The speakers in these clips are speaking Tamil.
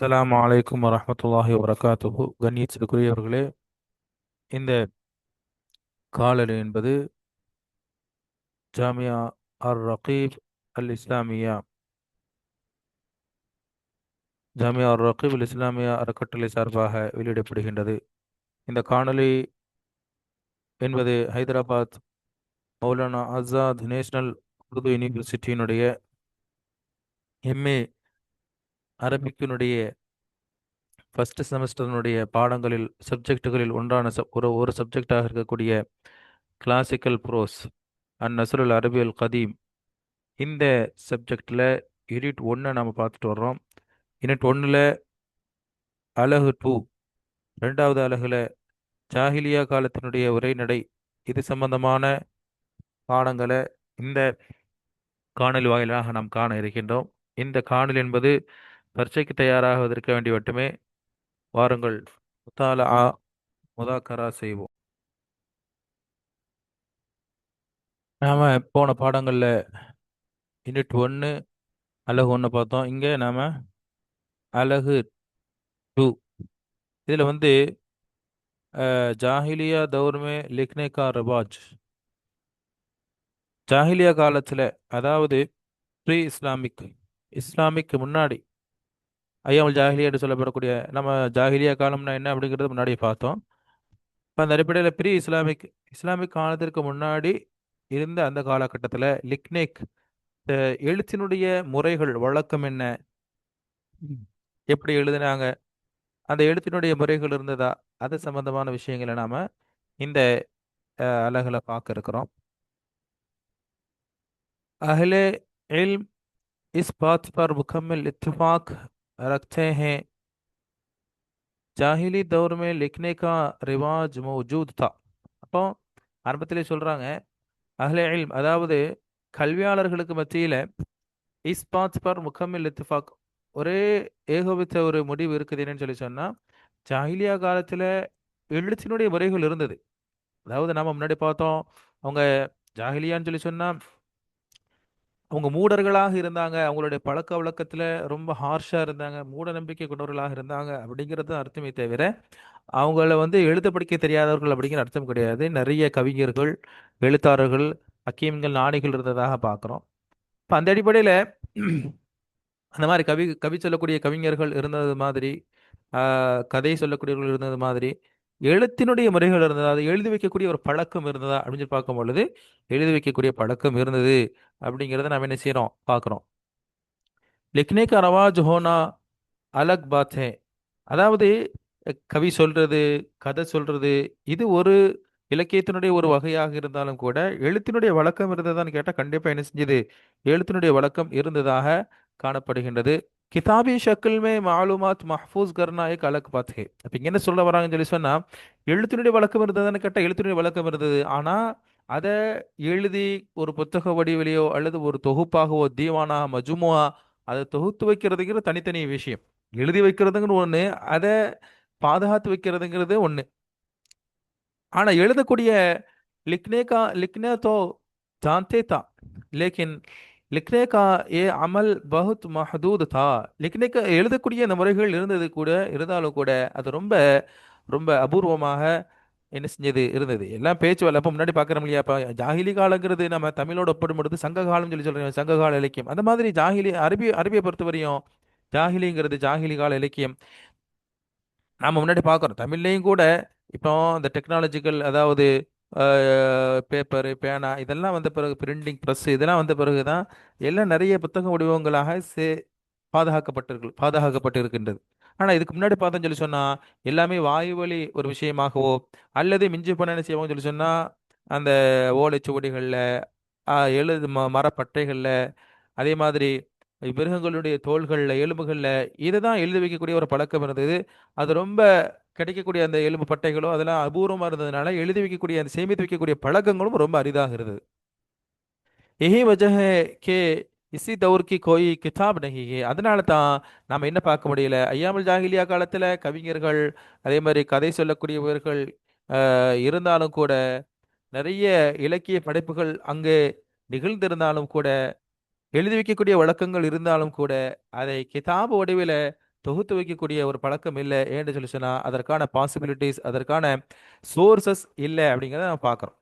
அஸ்ஸலாமு அலைக்கும் வரஹ்மத்துல்லாஹி வபரகாத்துஹு. கண்ணியத்திற்குரியவர்களே, இந்த காலணி என்பது ஜாமியா அர் ரகீப் அல் இஸ்லாமியா ஜாமியா அர் ரகீப் அல் இஸ்லாமியா அறக்கட்டளை சார்பாக வெளியிடப்படுகின்றது. இந்த காணொளி என்பது ஹைதராபாத் மௌலானா ஆசாத் நேஷனல் உருது யூனிவர்சிட்டியினுடைய எம்ஏ அரபிக்கினுடைய ஃபர்ஸ்ட் செமஸ்டரினுடைய பாடங்களில் சப்ஜெக்டுகளில் ஒன்றான ஒரு சப்ஜெக்டாக இருக்கக்கூடிய கிளாசிக்கல் ப்ரோஸ் அண்ட் நஸ்ருல் அரபியல் கதீம். இந்த சப்ஜெக்டில் யூனிட் ஒன்றை நம்ம பார்த்துட்டு வர்றோம். யூனிட் ஒன்றில் அலகு 2, ரெண்டாவது அலகுல ஜாஹிலியா காலத்தினுடைய உரைநடை, இது சம்பந்தமான பாடங்களை இந்த காணொலி வாயிலாக நாம் காண இருக்கின்றோம். இந்த காணொலி என்பது பரீட்சைக்கு தயாராகுவதற்கு வேண்டி மட்டுமே. வாருங்கள், முத்தாலா முதாக்கரா செய்வோம். நாம போன பாடங்களில் யூனிட் ஒன்று அலகு 1 பார்த்தோம். இங்கே நாம அலகு 2. இதில் ஜாஹிலியா दौर में लिखने का रिवाज, ஜாஹிலியா காலத்தில், அதாவது ப்ரீ இஸ்லாமிக், இஸ்லாமிக்கு முன்னாடி, ஐயாமல் ஜாஹிலியா என்று சொல்லப்படக்கூடிய நம்ம ஜாஹிலியா காலம்னா என்ன அப்படிங்கிறது முன்னாடி பார்த்தோம். இப்போ அந்த அடிப்படையில் ப்ரீ இஸ்லாமிக், இஸ்லாமிக் காலத்திற்கு முன்னாடி இருந்த அந்த காலகட்டத்தில் லிக்னேக், எழுத்தினுடைய முறைகள் வழக்கம் என்ன, எப்படி எழுதினாங்க, அந்த எழுத்தினுடைய முறைகள் இருந்ததா, அது சம்பந்தமான விஷயங்களை நாம இந்த அலகுல பார்க்க இருக்கிறோம். अहले इल्म इस बात पर मुकम्मल इत्तेफाक रखते हैं ஜாஹிலி दौर में लिखने का रिवाज मौजूद था. அப்போ ஆரம்பத்திலே சொல்றாங்க, அஹ்லே இல்ம் அதாவது கல்வியாளர்களுக்கு மத்தியில இஸ் பாத் பர் முகம்மில் இத்திஃபாக், ஒரே ஏகோபித்த ஒரு முடிவு இருக்குது. என்னன்னு சொல்லி சொன்னா, ஜாஹிலியா காலத்துல எழுத்தினுடைய முறைகள் இருந்தது. அதாவது நாம முன்னாடி பார்த்தோம், அவங்க ஜாஹிலியான்னு சொல்லி சொன்னா அவங்க மூடர்களாக இருந்தாங்க, அவங்களுடைய பழக்க வழக்கத்துல ரொம்ப ஹார்ஷா இருந்தாங்க, மூட நம்பிக்கை கொண்டவர்களாக இருந்தாங்க அப்படிங்கிறது தான் அர்த்தமே தவிர அவங்கள எழுத படிக்க தெரியாதவர்கள் அப்படிங்கிற அர்த்தம் கிடையாது. நிறைய கவிஞர்கள், எழுத்தாளர்கள், ஹக்கீம்கள், ஞானிகள் இருந்ததாக பார்க்குறோம். இப்போ அந்த அடிப்படையில் அந்த மாதிரி கவி கவி சொல்லக்கூடிய கவிஞர்கள் இருந்தது மாதிரி, கதை சொல்லக்கூடியவர்கள் இருந்தது மாதிரி, எழுத்தினுடைய முறைகள் இருந்ததா, அதை எழுதி வைக்கக்கூடிய ஒரு பழக்கம் இருந்ததா அப்படின்னு சொல்லி பார்க்கும் பொழுது எழுதி வைக்கக்கூடிய பழக்கம் இருந்தது அப்படிங்கிறத நாம் என்ன செய்கிறோம், பார்க்குறோம். लिखने का रवाज होना अलग बात है. அதாவது கவி சொல்றது, கதை சொல்றது, இது ஒரு இலக்கியத்தினுடைய ஒரு வகையாக இருந்தாலும் கூட எழுத்தினுடைய வழக்கம் இருந்ததான்னு கேட்டால் கண்டிப்பா என்ன செஞ்சது, எழுத்தினுடைய வழக்கம் இருந்ததாக காணப்படுகின்றது. கிதாபி ஷக்கில் மே மாலூமாத் மஹ்ஃபூஸ் கர்னா ஏக் அலக் பாத் ஹே. அப்ப இங்க என்ன சொல்ல வராங்கன்னு சொல்லி சொன்னா, எழுத்தினுடைய வழக்கம் இருந்ததான்னு கேட்டால் எழுத்தினுடைய வழக்கம் இருந்தது. ஆனா அதை எழுதி ஒரு புத்தக வடிவிலையோ அல்லது ஒரு தொகுப்பாகவோ, தீவானா மஜ்முஆ, அதை தொகுத்து வைக்கிறதுங்கிற தனித்தனி விஷயம். எழுதி வைக்கிறதுங்கிற ஒண்ணு, அதை பாதுகாத்து வைக்கிறதுங்கிறது ஒண்ணு. ஆனா எழுதக்கூடிய लिखने तो जानते था, लेकिन लिखने का ये अमल बहुत महदूद था. लिखने का எழுதக்கூடிய அந்த முறைகள் இருந்தது கூட, இருந்தாலும் கூட அது ரொம்ப ரொம்ப அபூர்வமாக என்ன செஞ்சது இருந்தது. எல்லாம் பேச்சு வழக்கு. அப்போ முன்னாடி பார்க்குறோம் இல்லையா, இப்போ ஜாகிலி காலங்கிறது நம்ம தமிழோட ஒப்பிடும்பொழுது சங்க காலம் சொல்லி சொல்றோம், சங்க கால இலக்கியம். அந்த மாதிரி ஜாகிலி அரபியை பொறுத்தவரையும் ஜாகிலிங்கிறது ஜாகிலி கால இலக்கியம். நாம முன்னாடி பார்க்குறோம் தமிழ்லையும் கூட. இப்போ இந்த டெக்னாலஜிக்கல், அதாவது பேப்பரு, பேனா இதெல்லாம் வந்த பிறகு, பிரிண்டிங் ப்ரெஸ் இதெல்லாம் வந்த பிறகு தான் எல்லாம் நிறைய புத்தக வடிவங்களாக பாதுகாக்கப்பட்டிருக்கின்றது. ஆனால் இதுக்கு முன்னாடி பார்த்தோன்னு சொல்லி சொன்னால் எல்லாமே வாயு வழி ஒரு விஷயமாகவோ, அல்லது மிஞ்சி பண்ண என்ன செய்வோம்னு சொல்லி சொன்னால் அந்த ஓலைச்சுவடிகளில், மரப்பட்டைகளில், அதே மாதிரி மிருகங்களுடைய தோள்களில், எலும்புகளில் இதை தான் எழுதி வைக்கக்கூடிய ஒரு பழக்கம் இருந்தது. அது ரொம்ப கிடைக்கக்கூடிய அந்த எலும்பு பட்டைகளோ அதெல்லாம் அபூர்வமாக இருந்ததுனால எழுதி வைக்கக்கூடிய, அந்த சேமித்து வைக்கக்கூடிய பழக்கங்களும் ரொம்ப அரிதாக இருந்தது. यही वजह है कि इसी दौर की कोई किताब नहीं है. அதனால தான் நாம என்ன பார்க்க முடியல, ஐயாமுல் ஜாஹிலியா காலத்துல கவிஞர்கள், அதே மாதிரி கதை சொல்லக்கூடியவர்கள் இருந்தாலும் கூட, நிறைய இலக்கிய படைப்புகள் அங்கே நிகழ்ந்திருந்தாலும் கூட, எழுதி வைக்கக்கூடிய வழக்கங்கள் இருந்தாலும் கூட, அதை கிதாபு வடிவில் தொகுத்து வைக்கக்கூடிய ஒரு பழக்கம் இல்லை ஏன்னு சொல்லி சொன்னா அதற்கான பாசிபிலிட்டிஸ், அதற்கான சோர்சஸ் இல்லை அப்படிங்கிறத நம்ம பார்க்குறோம்.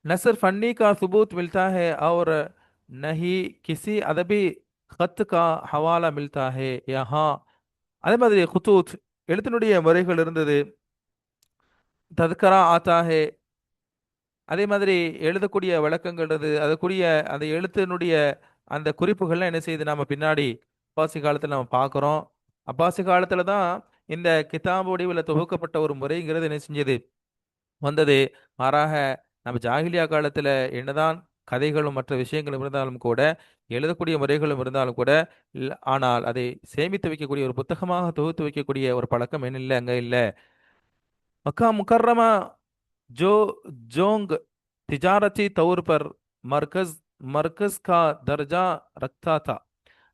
नसर फन्नी का सबूत मिलता है और नहीं किसी अदबी खत का हवाला मिलता है यहाँ. அதே மாதிரி குத்தூத் எழுத்தினுடைய முறைகள் இருந்தது. தத்கரா ஆத்தா ஹே, அதே மாதிரி எழுதக்கூடிய வழக்கங்கள் இருந்தது. அதுக்குரிய அந்த எழுத்தினுடைய அந்த குறிப்புகள்லாம் என்ன செய்யுது நாம பின்னாடி அப்பாசி காலத்தில் நம்ம பார்க்குறோம். அப்பாசி காலத்துல தான் இந்த கிதாப் வடிவில் தொகுக்கப்பட்ட ஒரு முறைங்கிறது என்ன செஞ்சது வந்தது. மாறாக நம்ம ஜாகிலியா காலத்துல என்னதான் கதைகளும் மற்ற விஷயங்களும் இருந்தாலும் கூட, எழுதக்கூடிய முறைகளும் இருந்தாலும் கூட, ஆனால் அதை சேமித்து வைக்கக்கூடிய ஒரு புத்தகமாக தொகுத்து வைக்கக்கூடிய ஒரு பழக்கம் என்ன இல்லை, அங்க இல்லை. மக்கா முக்கர்ரமா जो जोंग तिजारती तौर पर मरकज मरकज का दर्जा रखता था.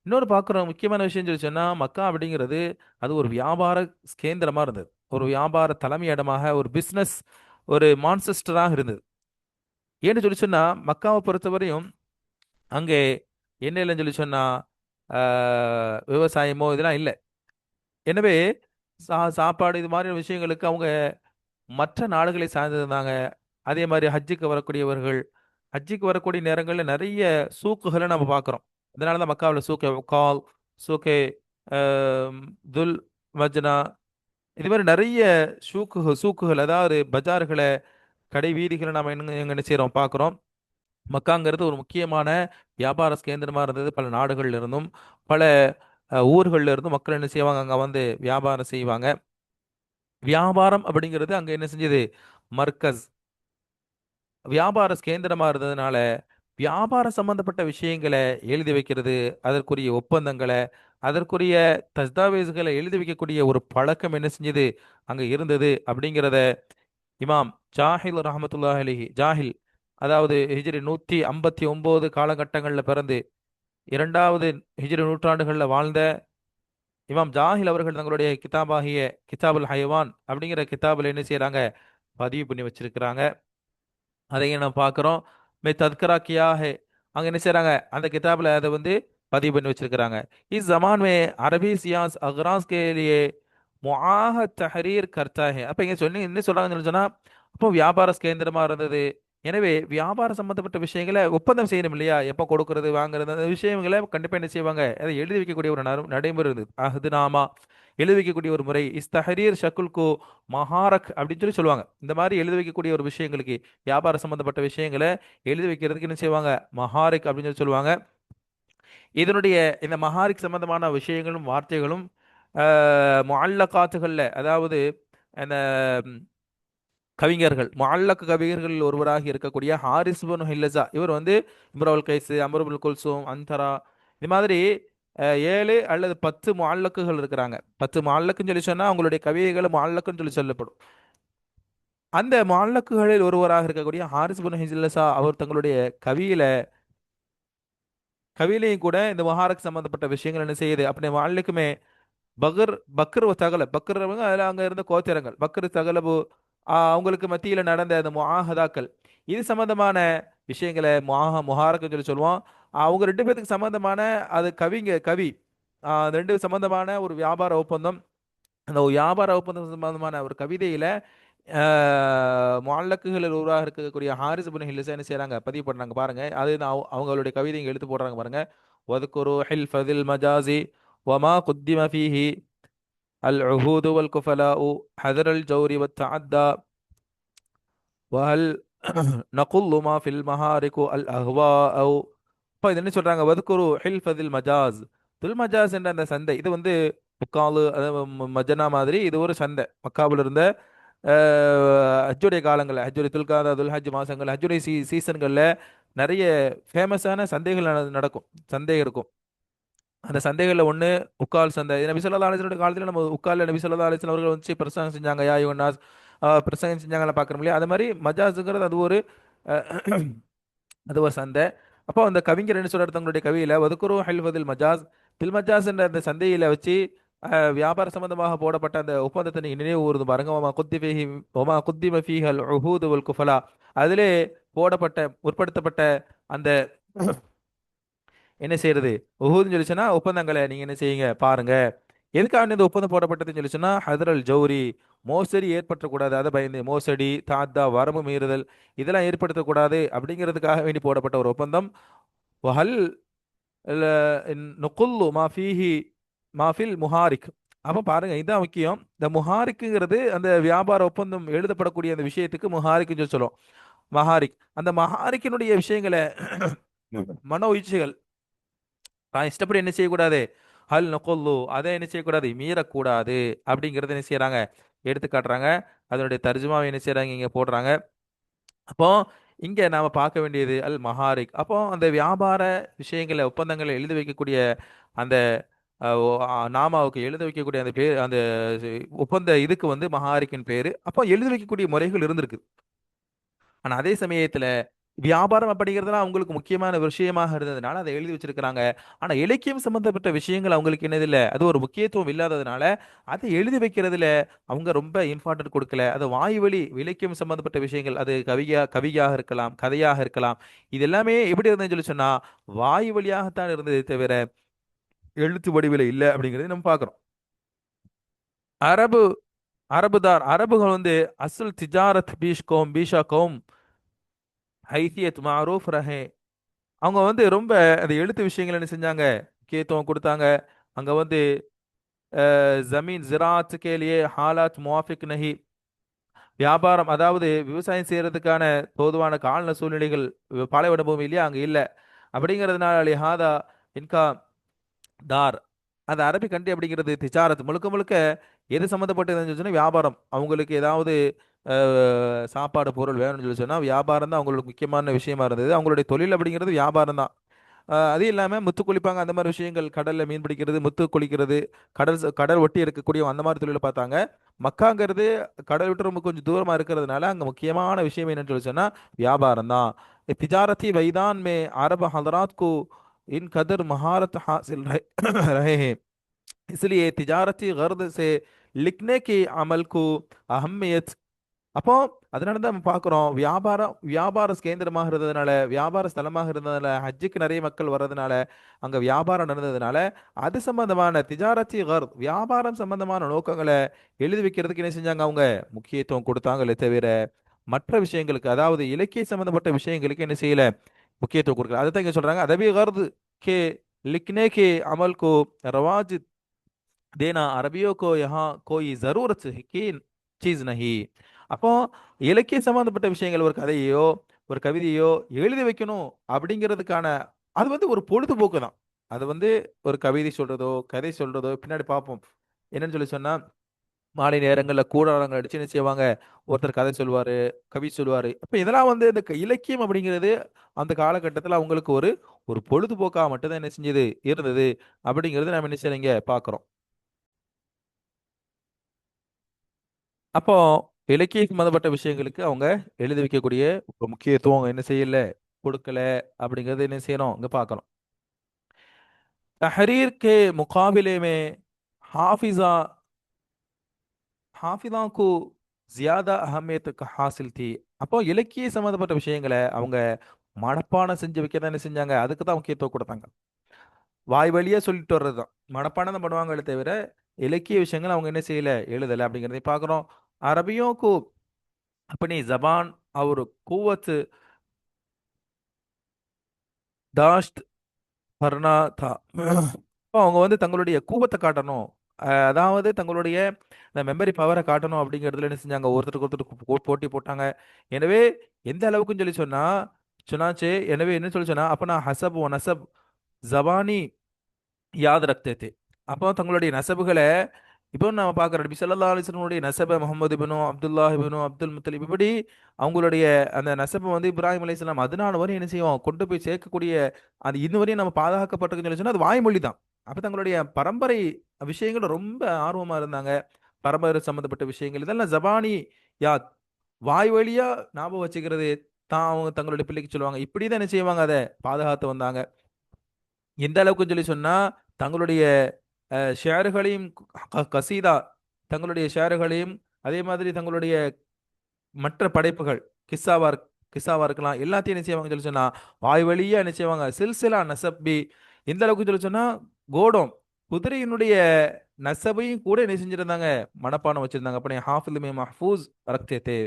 இன்னொரு பார்க்குற முக்கியமான விஷயம் சொல்லி சொன்னா மக்கா அப்படிங்கிறது அது ஒரு வியாபார கேந்திரமா இருந்தது. ஒரு வியாபார தலைமை இடமாக, ஒரு பிசினஸ், ஒரு மான்செஸ்டராக இருந்தது. ஏன்னு சொல்லி சொன்னா மக்காவை பொறுத்தவரையும் அங்கே என்ன இல்லைன்னு சொல்லி சொன்னா விவசாயமோ இதெல்லாம் இல்லை. எனவே சாப்பாடு இது மாதிரியான விஷயங்களுக்கு அவங்க மற்ற நாடுகளை சார்ந்திருந்தாங்க. அதே மாதிரி ஹஜ்ஜுக்கு வரக்கூடியவர்கள், ஹஜ்ஜுக்கு வரக்கூடிய நேரங்களில் நிறைய சூக்குகளை நம்ம பார்க்குறோம். அதனால தான் மக்காவில் சூக்கே கால், சூக்கே ஆம், துல் மஜ்னா, இது மாதிரி நிறைய சூக்குகள், அதாவது பஜார்களை, கடை வீதிகளை நம்ம எங்க என்ன செய்கிறோம் பார்க்குறோம். மக்காங்கிறது ஒரு முக்கியமான வியாபார கேந்திரமா இருந்தது. பல நாடுகள்ல இருந்தும் பல ஊர்கள்ல இருந்தும் மக்கள் என்ன செய்வாங்க, அங்க வந்து வியாபாரம் செய்வாங்க. வியாபாரம் அப்படிங்கிறது அங்க என்ன செஞ்சது, மர்கஸ் வியாபார கேந்திரமா இருந்ததுனால வியாபார சம்பந்தப்பட்ட விஷயங்களை எழுதி வைக்கிறது, அதற்குரிய ஒப்பந்தங்களை, அதற்குரிய தஸ்தாவேஜுகளை எழுதி வைக்கக்கூடிய ஒரு பழக்கம் என்ன செஞ்சது அங்க இருந்தது அப்படிங்கிறத இமாம் ஜாஹில் ரஹமத்துல்லாஹி அலைஹி, ஜாஹில் அதாவது ஹிஜ்ரி 159 காலகட்டங்களில் பிறந்து 2வது ஹிஜ்ரி நூற்றாண்டுகளில் வாழ்ந்த இமாம் ஜாஹில் அவர்கள் தங்களுடைய கிதாபாகிய கிதாபுல் ஹைவான் அப்படிங்கிற கிதாபில் என்ன செய்யறாங்க, பதிவு பண்ணி வச்சிருக்கிறாங்க. அதையும் நம்ம பார்க்குறோம். மே தத்கரா கியா ஹே, அங்கே என்ன செய்றாங்க, அந்த கிதாபில் அதை வந்து பதிவு பண்ணி வச்சிருக்கிறாங்க. இஸ் ஜமான் மே அரபி சியாஸ் அக்ராஸ் கே லியே முஆஹத் தஹரீர் கர்த்தா ஹே. அப்போ இங்கே சொல்லி என்ன சொல்றாங்கன்னு சொன்னா, அப்போ வியாபார கேந்திரமா இருந்தது. எனவே வியாபார சம்பந்தப்பட்ட விஷயங்களை ஒப்பந்தம் செய்யணும் இல்லையா, எப்போ கொடுக்கறது வாங்குறது அந்த விஷயங்களை கண்டிப்பாக என்ன செய்வாங்க, அதை எழுதி வைக்கக்கூடிய ஒரு நடைமுறை இருந்தது. அஹ்துநாமா எழுதி வைக்கக்கூடிய ஒரு முறை. இஸ்தஹரீர் ஷக்குல்கு மஹாரக் அப்படின்னு சொல்லுவாங்க. இந்த மாதிரி எழுதி வைக்கக்கூடிய ஒரு விஷயங்களுக்கு, வியாபார சம்பந்தப்பட்ட விஷயங்களை எழுதி வைக்கிறதுக்கு என்ன செய்வாங்க, மஹாரிக் அப்படின்னு சொல்லுவாங்க. இதனுடைய இந்த மஹாரிக் சம்பந்தமான விஷயங்களும் வார்த்தைகளும் முஅல்லகாத்துகள்ல, அதாவது அந்த கவிஞர்கள், முஅல்லக் கவிஞர்கள் ஒருவராக இருக்கக்கூடிய ஹாரிஸ் பின் ஹில்லஸா, இவர் வந்து இம்ருல் கைஸ், அம்ருல் குல்சூம், அந்தரா, இது மாதிரி 7 அல்லது 10 முஅல்லக்குகள் இருக்கிறாங்க. 10 முஅல்லக்குன்னு சொல்லி சொன்னா அவங்களுடைய கவிதைகளை முஅல்லக்குன்னு சொல்லி சொல்லப்படும். அந்த முஅல்லக்குகளில் ஒருவராக இருக்கக்கூடிய ஹாரிஸ் பின் ஹில்லஸா அவர் தங்களுடைய கவியிலையும் கூட இந்த முஹாரக் சம்பந்தப்பட்ட விஷயங்கள் என்ன செய்யுது அப்படி முஅல்லிக்குமே பகர் பக்ர் தகல பக்ரவங்க அதில் அங்கே இருந்த கோத்திரங்கள் பக்ர் தகலபு, அவங்களுக்கு மத்தியில் நடந்த அந்த முஆஹதாக்கள், இது சம்பந்தமான விஷயங்களை முஹாரக்குன்னு சொல்லி சொல்லுவோம். அவங்க 2 பேத்துக்கு சம்பந்தமான அது கவி, அந்த 2 சம்பந்தமான ஒரு வியாபார ஒப்பந்தம். அந்த வியாபார ஒப்பந்தம் சம்பந்தமான ஒரு கவிதையில முஅல்லக்குகளில் உருவாக இருக்கக்கூடிய ஹாரிஸ் இப்னு ஹில்ஸா என்ன செய்றாங்க, பதிவு பண்றாங்க பாருங்க. அது அவங்களுடைய கவிதை இங்க எடுத்து போடுறாங்க பாருங்க. வذ்குரு ஹில்ஃபதில் மஜாசி வமா குத்திம ஃபீஹி அல் உஹூது வல் குஃபலாஉ ஹதரல் ஜௌரி வத் தஅத்தா வஹல் நகுல்லு மா ஃபில் மஹாரிகு அல் அஹ்வாஉ. இப்போ இது என்ன சொல்றாங்க, வதுக்குரு ஹில்ஃபதில் மஜாஸ், துல் மஜாஸ் என்ற அந்த சந்தை, இது வந்து முக்காலு மஜனா மாதிரி இது ஒரு சந்தை. மக்காவில் இருந்த ஹஜ்ஜுடைய காலங்களில், ஹஜ்ஜுடைய துல்காதா துல் ஹஜ் மாசங்கள், ஹஜ்ஜுடைய சீசன்களில் நிறைய ஃபேமஸான சந்தைகள் நடக்கும், சந்தை இருக்கும். அந்த சந்தைகளில் ஒன்று உக்கால் சந்தை. நபி ஸல்லல்லாஹு அலைஹி வஸல்லம் காலத்தில் நம்ம உக்கால் நபி ஸல்லல்லாஹு அலைஹி வஸல்லம் அவர்கள் வந்து பிரசங்கம் செஞ்சாங்க, யா யுவன்னாஸ், பிரசங்கம் செஞ்சாங்களா பார்க்குறோம் இல்லையா. அது மாதிரி மஜாஸுங்கிறது அது ஒரு அஹ், அது ஒரு சந்தை. அப்போ அந்த கவிஞர் என்ன சொல்றாரு தங்களுடைய கவியில, வதுக்குரு ஹல்வதில் மஜாஸ் தில் மஜாஸ் என்ற அந்த சந்தையில வச்சு வியாபார சம்பந்தமாக போடப்பட்ட அந்த ஒப்பந்தத்தை நீங்க நினைவு கூர்ந்து பாருங்க. ஒமா குத்திம ஃபீஹல் உஹூது வல் குஃபலா, அதிலே போடப்பட்ட முற்படுத்தப்பட்ட அந்த என்ன செய்யறது, உஹூதுன்னு சொல்லி சொன்னா ஒப்பந்தங்களை நீங்க என்ன செய்யுங்க பாருங்க. எதுக்காக இந்த ஒப்பந்தம் போடப்பட்டதுன்னு சொல்லி சொன்னா ஹதரல் ஜௌரி, மோசடி ஏற்படுத்தக்கூடாது, அதை பயந்து மோசடி தாத்தா வரம்பு மீறுதல் இதெல்லாம் ஏற்படுத்தக்கூடாது அப்படிங்கிறதுக்காக வேண்டி போடப்பட்ட ஒரு ஒப்பந்தம். வஹல் நுகுல்லு மாஃபீஹி மாஃபில் முஹாரிக். அப்ப பாருங்க இதுதான் முக்கியம். இந்த முஹாரிக்குங்கிறது அந்த வியாபார ஒப்பந்தம் எழுதப்படக்கூடிய அந்த விஷயத்துக்கு முஹாரிக்குன்னு சொல்லி சொல்லுவோம். மஹாரிக், அந்த மஹாரிக்கினுடைய விஷயங்களை மனோ இச்சைகள் தான் இஷ்டப்படி என்ன செய்யக்கூடாது, ஹல் நுகுல்லு அதை என்ன செய்யக்கூடாது, மீறக்கூடாது அப்படிங்கறத என்ன செய்யறாங்க எடுத்து காட்டுறாங்க. அதனுடைய தர்ஜுமாவை என்ன செய்யறாங்க இங்க போடுறாங்க. அப்போ இங்க நாம பார்க்க வேண்டியது அல் மஹாரிக். அப்போ அந்த வியாபார விஷயங்களை ஒப்பந்தங்களை எழுதி வைக்கக்கூடிய அந்த நாமாவுக்கு எழுத வைக்கக்கூடிய அந்த பேர், அந்த ஒப்பந்த இதுக்கு வந்து மஹாரிக்கின் பேரு. அப்போ எழுதி வைக்கக்கூடிய முறைகள் இருந்திருக்கு. ஆனா அதே சமயத்துல வியாபாரம் அப்படிங்கிறதுலாம் அவங்களுக்கு முக்கியமான விஷயமாக இருந்ததுனால அதை எழுதி வச்சிருக்கிறாங்க. ஆனா இலக்கியம் சம்பந்தப்பட்ட விஷயங்கள் அவங்களுக்கு என்னது இல்ல, அது ஒரு முக்கியத்துவம் இல்லாததுனால அதை எழுதி வைக்கிறதுல அவங்க ரொம்ப இம்பார்ட்டன்ட் கொடுக்கல. அது வாய் வழி இலக்கியம் சம்பந்தப்பட்ட விஷயங்கள், அது கவியாக இருக்கலாம், கதையாக இருக்கலாம், இது எல்லாமே எப்படி இருந்ததுன்னு சொல்லி சொன்னா வாய் வழியாகத்தான் இருந்ததே தவிர எழுத்து வடிவில் இல்லை அப்படிங்கறதை நம்ம பார்க்கிறோம். அரபு அரபுகள் வந்து அசுல் திஜாரத் பீஷா கௌம் ஹைசியத் மாரூஃப் ரஹே. அவங்க வந்து ரொம்ப அந்த எழுத்து விஷயங்கள் என்ன செஞ்சாங்க, முக்கியத்துவம் கொடுத்தாங்க. அங்க வந்து ஜமீன் ஜிராத் கே லியே ஹாலாத் முவாஃபிக் நஹி, வியாபாரம் அதாவது விவசாயம் செய்யறதுக்கான பொதுவான காலநிலை சூழ்நிலைகள் பாலைவன பூமி இல்லையா அங்க இல்ல. அப்படிங்கிறதுனால லிஹாதா இன்கா தார், அந்த அரபி கண்ட்ரி அப்படிங்கிறது திஜாரத் முழுக்க முழுக்க எது சம்மந்தப்பட்டதுன்னு சொன்னா வியாபாரம். அவங்களுக்கு ஏதாவது சாப்பாடு பொருள் வேணும்னு சொல்லி சொன்னா வியாபாரம் தான் அவங்களுக்கு முக்கியமான விஷயமா இருந்தது. அவங்களுடைய தொழில் அப்படிங்கிறது வியாபாரம் தான். அது இல்லாம முத்து குளிப்பாங்க, அந்த மாதிரி விஷயங்கள், கடல்ல மீன் பிடிக்கிறது, முத்து குளிக்கிறது, கடல் ஒட்டி இருக்கக்கூடிய அந்த மாதிரி தொழிலை பார்த்தாங்க. மக்காங்கிறது கடல் விட்டு ரொம்ப கொஞ்சம் தூரமா இருக்கிறதுனால அங்க முக்கியமான விஷயம் என்னன்னு சொல்லி சொன்னா வியாபாரம் தான். तिजारती मैदान में अरब हजरात को इन कदर महारत हासिल रहे हैं, इसलिए तिजारती गर्द से लिखने के अमल को अहमियत. அப்போ அதனால தான் நம்ம பார்க்குறோம், வியாபார கேந்திரமாக இருந்ததுனால, வியாபார ஸ்தலமாக இருந்ததுனால, ஹஜ்ஜுக்கு நிறைய மக்கள் வர்றதுனால, அங்க வியாபாரம் நடந்ததுனால அது சம்பந்தமான திஜாரத்தி கர் வியாபாரம் சம்பந்தமான நோக்கங்களை எழுதி வைக்கிறதுக்கு என்ன செஞ்சாங்க, அவங்க முக்கியத்துவம் கொடுத்தாங்களே தவிர மற்ற விஷயங்களுக்கு அதாவது இலக்கிய சம்பந்தப்பட்ட விஷயங்களுக்கு என்ன செய்யல, முக்கியத்துவம் கொடுக்கல. அதுதான் இங்க சொல்றாங்க அதபி கர்து கே लिखने के अमल को रवाज देना अरबियों को यहाँ कोई जरूरत की चीज नहीं. அப்போ இலக்கிய சம்பந்தப்பட்ட விஷயங்கள் ஒரு கதையோ ஒரு கவிதையோ எழுதி வைக்கணும் அப்படிங்கிறதுக்கான அது வந்து ஒரு பொழுதுபோக்கு தான். அது வந்து ஒரு கவிதை சொல்றதோ கதை சொல்றதோ பின்னாடி பார்ப்போம். என்னன்னு சொல்லி சொன்னா மாலை நேரங்களில் கூடாரங்கள் அடிச்சு என்ன செய்வாங்க, ஒருத்தர் கதை சொல்லுவாரு, கவி சொல்லுவாரு. அப்ப இதெல்லாம் வந்து இந்த இலக்கியம் அப்படிங்கிறது அந்த காலகட்டத்தில் அவங்களுக்கு ஒரு ஒரு பொழுதுபோக்காக மட்டும்தான் என்ன செஞ்சது இருந்தது அப்படிங்கிறது நம்ம என்ன செய்யறீங்க பார்க்கிறோம். அப்போ இலக்கிய சம்பந்தப்பட்ட விஷயங்களுக்கு அவங்க எழுதி வைக்கக்கூடிய ஒரு முக்கியத்துவம் என்ன செய்யல, கொடுக்கல அப்படிங்கறது என்ன செய்யணும் இங்க பார்க்கணும். तहरीर के मुकाबले में हाफिजा हाफिजा को ज्यादा अहमियत हासिल थी. அப்போ இலக்கிய சம்பந்தப்பட்ட விஷயங்களை அவங்க மனப்பாடம் செஞ்சு வைக்க தான் என்ன செஞ்சாங்க, அதுக்கு தான் முக்கியத்துவம் கொடுத்தாங்க. வாய் வழியா சொல்லிட்டு வர்றதுதான் மனப்பாடம் தான் பண்ணுவாங்களே தவிர இலக்கிய விஷயங்கள் அவங்க என்ன செய்யல, எழுதலை அப்படிங்கிறதை பார்க்குறோம். அரபியும் अपनी जबान और कुव्वत दाश्त करना था. அப்போ அவங்க வந்து தங்களுடைய கூவத்தை காட்டணும், அதாவது தங்களுடைய இந்த மெமரி பவரை காட்டணும் அப்படிங்கிறதுல என்ன செஞ்சாங்க, ஒருத்தருக்கு ஒருத்தருக்கு போட்டி போட்டாங்க. எனவே எந்த அளவுக்குன்னு சொல்லி சொன்னா சொன்னாச்சு. எனவே என்ன சொல்லி சொன்னா அப்ப நான் ஹசப் ஓ நசப் ஜபானி யாத் ரக்தே தே. அப்போ தங்களுடைய நசபுகளை இப்போ நம்ம பார்க்குறோம் நபி ஸல்லல்லாஹு அலைஹி வஸல்லமுடைய நசப முகமது இப்னு அப்துல்லா இப்னு அப்துல் முத்தலிப், இப்படி அவங்களுடைய அந்த நசபை வந்து இப்ராஹிம் அலைஹிஸ்ஸலாம் அதனால வரையும் என்ன செய்வோம் கொண்டு போய் சேர்க்கக்கூடிய அது இன்ன வரையும் நம்ம பாதுகாக்கப்பட்டிருக்குன்னு சொல்லி சொன்னா அது வாய்மொழி தான். அப்போ தங்களுடைய பரம்பரை விஷயங்கள் ரொம்ப ஆர்வமா இருந்தாங்க. பரம்பரை சம்பந்தப்பட்ட விஷயங்கள் இதெல்லாம் ஜபானி யாத், வாய் வழியா ஞாபகம் வச்சுக்கிறது தான் அவங்க தங்களுடைய பிள்ளைக்கு சொல்லுவாங்க. இப்படி தான் என்ன செய்வாங்க, அதை பாதுகாத்து வந்தாங்க. எந்த அளவுக்குன்னு சொல்லி சொன்னா தங்களுடைய ஷேர்களையும் கசீதா தங்களுடைய ஷேர்களையும் அதே மாதிரி தங்களுடைய மற்ற படைப்புகள் கிஸ்ஸாவா இருக்கலாம் எல்லாத்தையும் என்ன செய்வாங்க சொல்லி சொன்னா வாய் வழியா என்ன செய்வாங்க சில்சிலா நசப்பி இந்த அளவுக்கு சொல்லி சொன்னா கோடம் குதிரையினுடைய நசபையும் கூட என்ன செஞ்சிருந்தாங்க, மனப்பாடம் வச்சிருந்தாங்க. அப்ப ஹாஃபிலுமே மஹ்ஃபூஸ் ரக்தே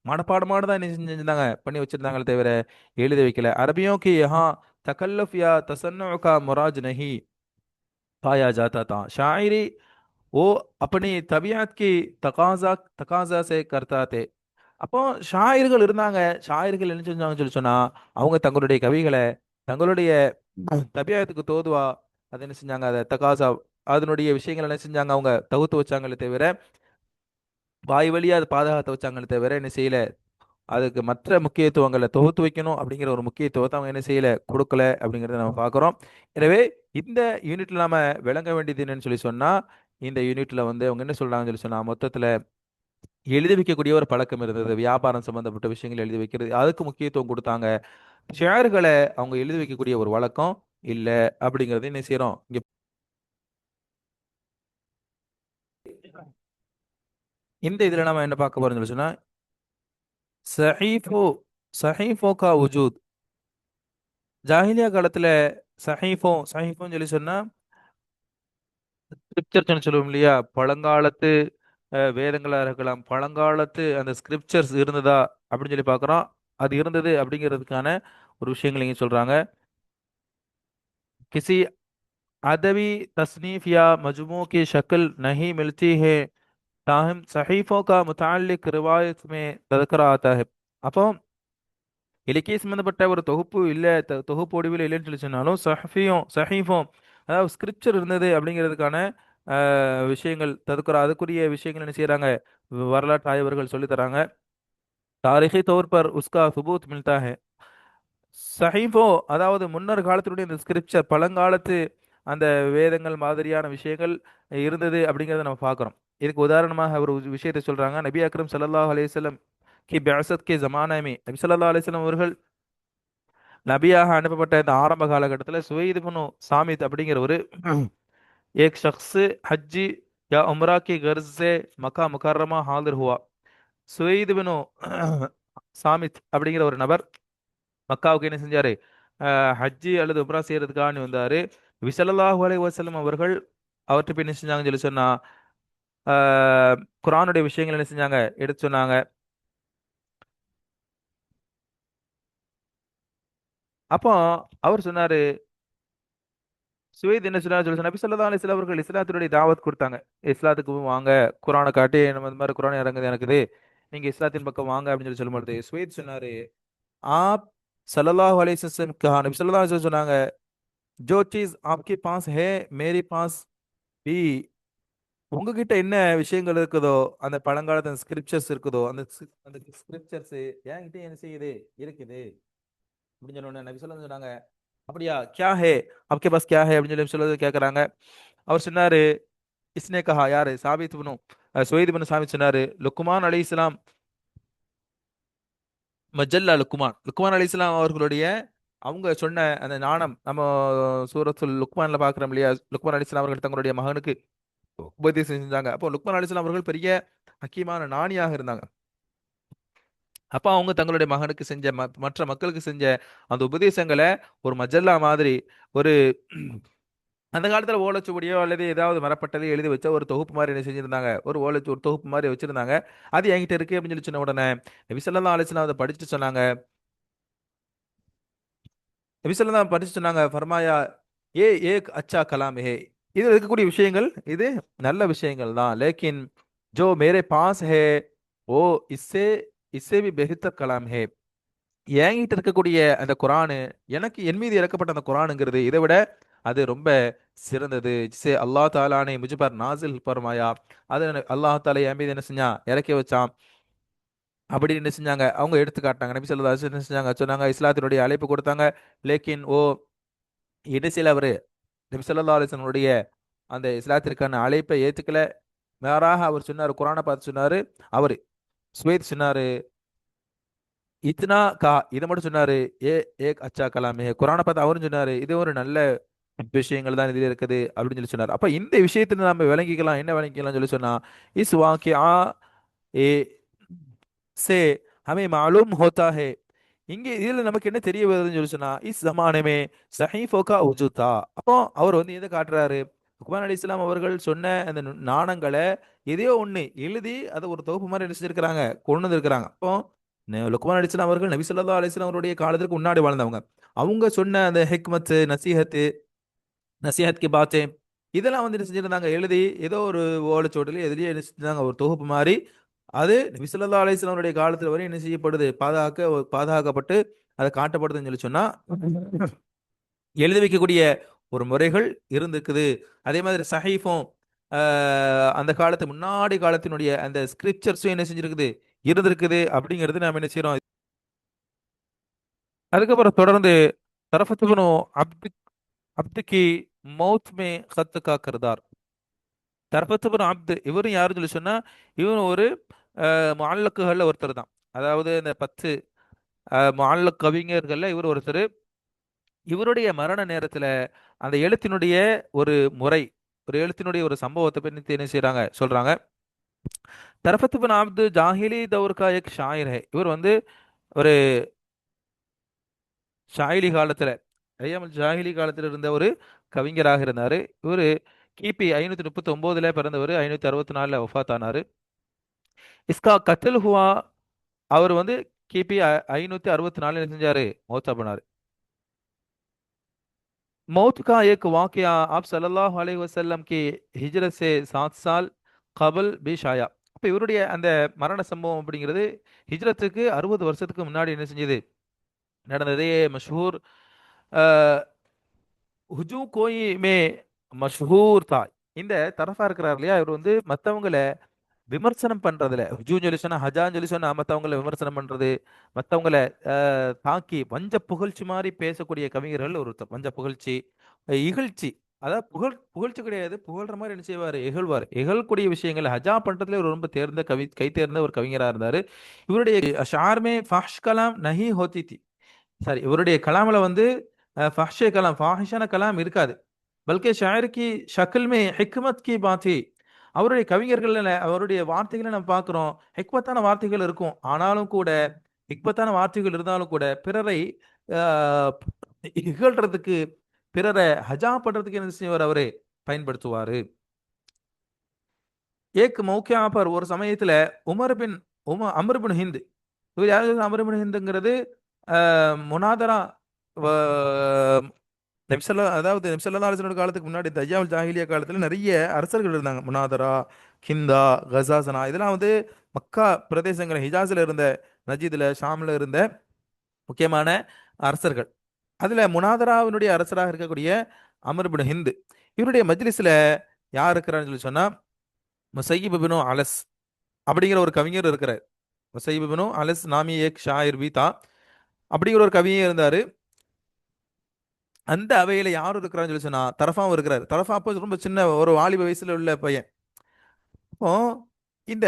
மனப்பாடமாடு தான் என்ன செஞ்சிருந்தாங்க, பண்ணி வச்சிருந்தாங்களே தவிர எழுதி வைக்கல. அரபியோं की यहाँ तकल्लुफ या तसन्नुअ का मुराज नहीं पाया जाता था। शायरी वो अपनी तबीयत की तकाजा तकाजा से करता थे। அப்போ ஷாயர்கள் இருந்தாங்க. ஷாயர்கள் என்ன செஞ்சாங்கன்னு சொல்லி சொன்னா, அவங்க தங்களுடைய கவிகளை தங்களுடைய தபியாத்துக்கு தோதுவா அதை என்ன செஞ்சாங்க, அதை தகாசா அதனுடைய விஷயங்கள் என்ன செஞ்சாங்க, அவங்க தகுத்து வச்சாங்களே தவிர வாய் வழியா அதை பாதுகாத்து வச்சாங்களே தவிர என்ன செய்யல, அதுக்கு மற்ற முக்கியத்துவங்களை தொகுத்து வைக்கணும் அப்படிங்கிற ஒரு முக்கியத்துவத்தை அவங்க என்ன செய்யல, கொடுக்கல அப்படிங்கிறத நம்ம பார்க்குறோம். எனவே இந்த யூனிட்ல நாம விளங்க வேண்டியது என்னன்னு சொல்லி சொன்னா, இந்த யூனிட்ல வந்து அவங்க என்ன சொல்றாங்கன்னு சொல்லி சொன்னா, மொத்தத்துல எழுதி வைக்கக்கூடிய ஒரு பழக்கம் இருந்தது. வியாபாரம் சம்பந்தப்பட்ட விஷயங்கள் எழுதி வைக்கிறது அதுக்கு முக்கியத்துவம் கொடுத்தாங்க. ஷேர்களை அவங்க எழுதி வைக்கக்கூடிய ஒரு வழக்கம் இல்ல அப்படிங்கறது என்ன செய்யறோம் இங்க. இந்த இதுல நம்ம என்ன பார்க்க போறோம்னு சொல்லி சொன்னா, சஹீஃபோ சஹீஃபோ கா வஜூத். ஜாஹிலியா காலத்துல சஹீஃபோன்னு சொல்லி சொன்னா ஸ்கிரிப்சர்ஸ்னு சொல்லுவோம் இல்லையா, பழங்காலத்து வேதங்களா இருக்கலாம், பழங்காலத்து அந்த ஸ்கிரிப்சர்ஸ் இருந்ததா அப்படின்னு சொல்லி பார்க்குறோம். அது இருந்தது அப்படிங்கிறதுக்கான ஒரு விஷயங்கள் இங்க சொல்றாங்க. किसी अदबी तसनीफ या मजमू की शक्ल नहीं मिलती है, ताहम सहीफों का मुताल्लिक रिवायत में तذكرة आता है. அப்போ இலக்கிய சம்பந்தப்பட்ட ஒரு தொகுப்பு இல்ல, தொகுப்பு வடிவில் இல்லைன்னு சொல்லி சொன்னாலும் சஹீஃபும் அதாவது ஸ்கிரிப்சர் இருந்தது அப்படிங்கிறதுக்கான விஷயங்கள் ததுக்குறா அதுக்குரிய விஷயங்கள் என்ன செய்யறாங்க, வரலாற்று ஆய்வர்கள் சொல்லி தராங்க. தாரிகி तौर पर उसका सबूत मिलता है. சஹீஃபோ அதாவது முன்னர் காலத்தினுடைய இந்த ஸ்கிரிப்சர் பழங்காலத்து அந்த வேதங்கள் மாதிரியான விஷயங்கள் இருந்தது அப்படிங்கிறத நம்ம பார்க்குறோம். இதுக்கு உதாரணமாக ஒரு விஷயத்தை சொல்றாங்க. நபி அக்ரம் ஸல்லல்லாஹு அலைஹி வஸல்லம் கி பிஅஸத் கே ஜமானா में நபி ஸல்லல்லாஹு அலைஹி வஸல்லம் அவர்கள் நபியாக அனுப்பப்பட்ட இந்த ஆரம்ப காலகட்டத்தில் சுவைத் இப்னு சாமித் அப்படிங்கிற ஒரு एक शख्स हज्जी या उम्रा की गर्ज से मक्का मुकर्रमा हाजिर हुआ. சுவைத் இப்னு சாமித் அப்படிங்கிற ஒரு நபர் மக்காவுக்கு என்ன செஞ்சாரு, ஹஜ்ஜி அல்லது உம்ரா செய்யறதுக்காக வந்தாரு. நபி ஸல்லல்லாஹு அலைஹி வஸல்லம் அவர்கள் அவர்கிட்ட போய் என்ன செஞ்சாங்கன்னு சொல்லி சொன்னா, ஆஹ், குர்ஆனுடைய விஷயங்கள் என்ன செஞ்சாங்க, எடுத்து சொன்னாங்க. அப்போ அவர் சொன்னாரு, சுவைத் என்ன சொன்னாரு சொல்லி சொன்னா, நபி ஸல்லல்லாஹு அலைஹி வஸல்லம் அவர்கள் இஸ்லாத்தினுடைய தாவத் கொடுத்தாங்க. இஸ்லாத்துக்கு வாங்க, குர்ஆனை காட்டி நம்ம இந்த மாதிரி குர்ஆன் இறங்குது எனக்குது, நீங்க இஸ்லாத்தின் பக்கம் வாங்க அப்படின்னு சொல்லி சொல்லும்போது சுவைத் சொன்னாரு, ஆப் ஸல்லல்லாஹு அலைஹி வஸல்லம் கஹா, நபி ஸல்லல்லாஹு அலைஹி வஸல்லம் சொன்னாங்க, जो चीज आपके पास है मेरे पास भी. உங்ககிட்ட என்ன விஷயங்கள் இருக்குதோ, அந்த பழங்காலத்து ஸ்கிரிப்சர்ஸ் இருக்குதோ, அந்த ஸ்கிரிப்சர்ஸ் என்கிட்ட என்ன செய்யுது, இருக்குது அப்படின்னு சொன்ன உடனே நபி ஸல்லல்லாஹு அலைஹி வஸல்லம் சொன்னாங்க, அப்படியா கியா ஹே आपके पास क्या है அப்படின்னு சொல்லி சொல்லி கேட்கறாங்க. அவர் சொன்னாரு, இஸ்னே கஹா, யாரு, சாபித் இப்னு சுவைத் இப்னு சாபித் சொன்னாரு, லுக்மான் அலைஹிஸ்ஸலாம் மஜல்லா லுக்மான் அலைஹிஸ்ஸலாம் அவர்களுடைய அவங்க சொன்ன அந்த நாணம் நம்ம சூரத்துல் லுக்மான்ல பாக்குறோம் இல்லையா, லுக்மான் அலைஹிஸ்ஸலாம் அவர்கள் தங்களுடைய மகனுக்கு உபதேசம் செஞ்சாங்க. அப்போ லுக்மான் அலைஹிஸ்ஸலாம் அவர்கள் பெரிய ஹக்கீமான ஞானியாக இருந்தாங்க. அப்ப அவங்க தங்களுடைய மகனுக்கு செஞ்ச மற்ற மக்களுக்கு செஞ்ச அந்த உபதேசங்களை ஒரு மஜல்லா மாதிரி, ஒரு அந்த காலத்துல ஓலைச்சுவடியோ அல்லது ஏதாவது மரப்பட்டதை எழுதி வச்ச ஒரு தொகுப்பு மாதிரி என்ன செஞ்சிருந்தாங்க, ஒரு தொகுப்பு மாதிரி வச்சிருந்தாங்க. அது என்கிட்ட இருக்கு அப்படின்னு சொல்லி சொன்ன உடனே நபி ஸல்லல்லாஹு அலைஹி வஸல்லம் அதை படிச்சுட்டு சொன்னாங்க. நபி ஸல்லல்லாஹு அலைஹி படிச்சு சொன்னாங்க, ஃபர்மாயா ஏ ஏக் அச்சா கலாம் ஹே, இது இருக்கக்கூடிய விஷயங்கள் இது நல்ல விஷயங்கள் தான், லேக்கின் ஜோ மேரே பாஸ் ஹே ஓ இஸ்ஸே இஸ்ஸே भी बेहतर கலாம் ஹே. என்கிட்ட இருக்கக்கூடிய அந்த குரானு, எனக்கு என் மீது இறக்கப்பட்ட அந்த குரானுங்கிறது இதை விட அது ரொம்ப சிறந்தது. ஜிசே அல்லாஹ் தாலா ने मुझ पर नाजिल फरमाया, அது அல்லாஹ் தாலா என் மீது என்ன செஞ்சான், இறக்கி வச்சான் அப்படின்னு என்ன செஞ்சாங்க, அவங்க எடுத்து காட்டினாங்க. நபி ஸல்லல்லாஹு அலைஹி வஸல்லம் என்ன செஞ்சாங்க சொன்னாங்க, இஸ்லாத்தினுடைய அழைப்பு கொடுத்தாங்க. லேக்கின் ஓ இடைசியில் அவரு நபி ஸல்லல்லாஹு அலைஹி வஸல்லம் அந்த இஸ்லாத்திற்கான அழைப்பை ஏத்துக்கல. மாறாக அவர் சொன்னாரு, குரானை பார்த்து சொன்னாரு. அவரு சுவேத் சொன்னாரு, இத்னா கா, இதை மட்டும் சொன்னாரு. ஏ ஏக் அச்சா கலாமே, குரானை பார்த்து அவரும் சொன்னாரு, இது ஒரு நல்ல விஷயங்கள் தான் இதுல இருக்குது அப்படின்னு சொல்லி சொன்னார். அப்ப இந்த விஷயத்துல நம்ம விளங்கிக்கலாம், என்ன விளங்கிக்கலாம் சொல்லி சொன்னா, इस वाक़िआ ए से हमें मालूम होता है இங்க இதுல நமக்கு என்ன தெரிய வருதுன்னு சொல்லி சொன்னா இஸ் ஜமானமே சஹீஃபோகா உஜுதா. அப்போ அவர் வந்து எதை காட்டுறாரு? லுக்மான் அலி இஸ்லாம் அவர்கள் சொன்ன அந்த நாணங்களை எதையோ ஒண்ணு எழுதி அதை ஒரு தொகுப்பு மாதிரி என்ன செஞ்சிருக்கிறாங்க, கொண்டு வந்திருக்கிறாங்க. அப்போ லுக்மான் அலி இஸ்லாம் அவர்கள் நபி ஸல்லல்லாஹு அலைஹி வஸல்லம் அவருடைய காலத்துக்கு முன்னாடி வாழ்ந்தவங்க. அவங்க சொன்ன அந்த ஹிக்மத் நசீஹத்து நசிஹத் கி பாத்தே இதெல்லாம் வந்து என்ன செஞ்சிருந்தாங்க, எழுதி ஏதோ ஒரு ஓலைச்சுவடில எதுலயோ என்ன செஞ்சாங்க, ஒரு தொகுப்பு மாதிரி. அது நபி ஸல்லல்லாஹு அலைஹி வஸல்லம் அவருடைய காலத்துல வரை என்ன செய்யப்படுது, பாதுகாக்கப்பட்டு அதை காட்டப்படுதுன்னு சொல்லி சொன்னா எழுதி வைக்கக்கூடிய ஒரு முறைகள் இருந்திருக்குது. அதே மாதிரி சஹீஃபும் அந்த காலத்து முன்னாடி காலத்தினுடைய அந்த ஸ்கிரிப்சர்ஸும் என்ன செஞ்சிருக்குது, இருந்திருக்குது அப்படிங்கிறது நாம என்ன செய்யறோம். அதுக்கப்புறம் தொடர்ந்து தரஃபத்துபனு அப்து அப்துக்கு மௌத் மே கத்து காக்கிறதார். தர்பத்துபன் அப்து இவரும் யாருன்னு சொல்லி சொன்னா இவரும் ஒரு முஅல்லக்குகள்ல ஒருத்தர் தான். அதாவது இந்த 10 முஅல்லக் கவிஞர்கள்ல இவர் ஒருத்தர். இவருடைய மரண நேரத்துல அந்த எழுத்தினுடைய ஒரு முறை, ஒரு எழுத்தினுடைய ஒரு சம்பவத்தை பத்தி என்ன செய்றாங்க, சொல்றாங்க. தரஃபத்துபன் அப்து ஜாஹிலி தௌர் கா எக் ஷாயிர் ஹை. இவர் வந்து ஒரு ஷாயிலி காலத்துல, ஐயாமல் ஜாஹிலி காலத்துல இருந்த ஒரு கவிஞராக இருந்தாரு. இவரு கிபி 539 பிறந்தவர், 564 வஃபாத் ஆனாரு. இஸ்கா கத்ல் ஹுவா. அவர் வந்து கிபி 564 என்ன செஞ்சாரு, மௌத்தா போனாரு. मौत का एक वाकया आप सल्लल्लाहु अलैहि वसल्लम की हिजरत से 7 साल கபல் பிஷ் ஆயா. அப்போ இவருடைய அந்த மரண சம்பவம் அப்படிங்கிறது ஹிஜ்ரத்துக்கு 60 வருஷத்துக்கு முன்னாடி என்ன செஞ்சது, நடந்ததே. மஷ்ஹூர் ஹுஜூ கோயி மே மஷ்ஹூர் தா. இந்த தரஃபா இருக்கிறார் இல்லையா, இவர் வந்து மற்றவங்களை விமர்சனம் பண்றதுல, ஹுஜூன்னு சொல்லி சொன்னா, ஹஜான்னு சொல்லி சொன்னா மற்றவங்களை விமர்சனம் பண்றது, மற்றவங்களை தாக்கி வஞ்ச புகழ்ச்சி மாதிரி பேசக்கூடிய கவிஞர்கள் ஒருத்தர். வஞ்ச புகழ்ச்சி, இகழ்ச்சி. அதாவது புகழ்ச்சி கிடையாது, புகழ்ற மாதிரி என்ன செய்வார், இகழ்வார். இகழக்கூடிய விஷயங்கள் ஹஜா பண்றதுல ஒரு ரொம்ப தேர்ந்த கை தேர்ந்த ஒரு கவிஞராக இருந்தாரு. இவருடைய ஷார்மே ஃபாஷ் கலாம் நஹி ஹோத்தி தி. சாரி, இவருடைய கலாமில் வந்து ஃபஹ்ஷே கலாம், ஃபாஹிஷான கலாம் இருக்காது. பல்கே ஷாயர் கி ஷக்கில் மே ஹிக்மத் கி பாத்தி. அவருடைய கவிஞர்கள்ல அவருடைய வார்த்தைகளை நம்ம பார்க்குறோம், ஹிக்மத்தான வார்த்தைகள் இருக்கும். ஆனாலும் கூட, ஹிக்மத்தான வார்த்தைகள் இருந்தாலும் கூட பிறரை ஆஹ், இகழ்றதுக்கு, பிறரை ஹஜா பண்றதுக்கு என்ன செய்வார், அவரு பயன்படுத்துவாரு. ஏக் மௌக்கியா பர், ஒரு சமயத்துல உமர் பின் அமர் பின் ஹிந்த். இவர் யாரு, அமர் பின் ஹிந்துங்கிறது முனாதரா நபிசல்லா, அதாவது நபிசல்லா அலிஸ்லோட காலத்துக்கு முன்னாடி தஜ்ஜால் ஜாஹிலியா காலத்துல நிறைய அரசர்கள் இருந்தாங்க. முனாதரா, ஹிந்தா, கசாசனா, இதெல்லாம் வந்து மக்கா பிரதேசங்கள், ஹிஜாஸ்ல இருந்த, நஜீதுல ஷாம்ல இருந்த முக்கியமான அரசர்கள். அதுல முனாதராவினுடைய அரசராக இருக்கக்கூடிய அமர் பின் ஹிந்த், இவருடைய மஜ்லிஸ்ல யார் இருக்கிறான்னு சொல்லி சொன்னா முசையிப் பினு அலஸ் அப்படிங்கிற ஒரு கவிஞர் இருக்கிறார். முசையிப் பினு அலஸ் நாமி ஏக் ஷாயிர் பீதா அப்படிங்கிற ஒரு கவிஞர் இருந்தாரு. அந்த அவையில யாரும் இருக்கிறான்னு சொல்லி சொன்னா தரஃபாவும் இருக்கிறார். தரஃபா அப்போ ரொம்ப சின்ன ஒரு வாலிப வயசுல உள்ள பையன். அப்போ இந்த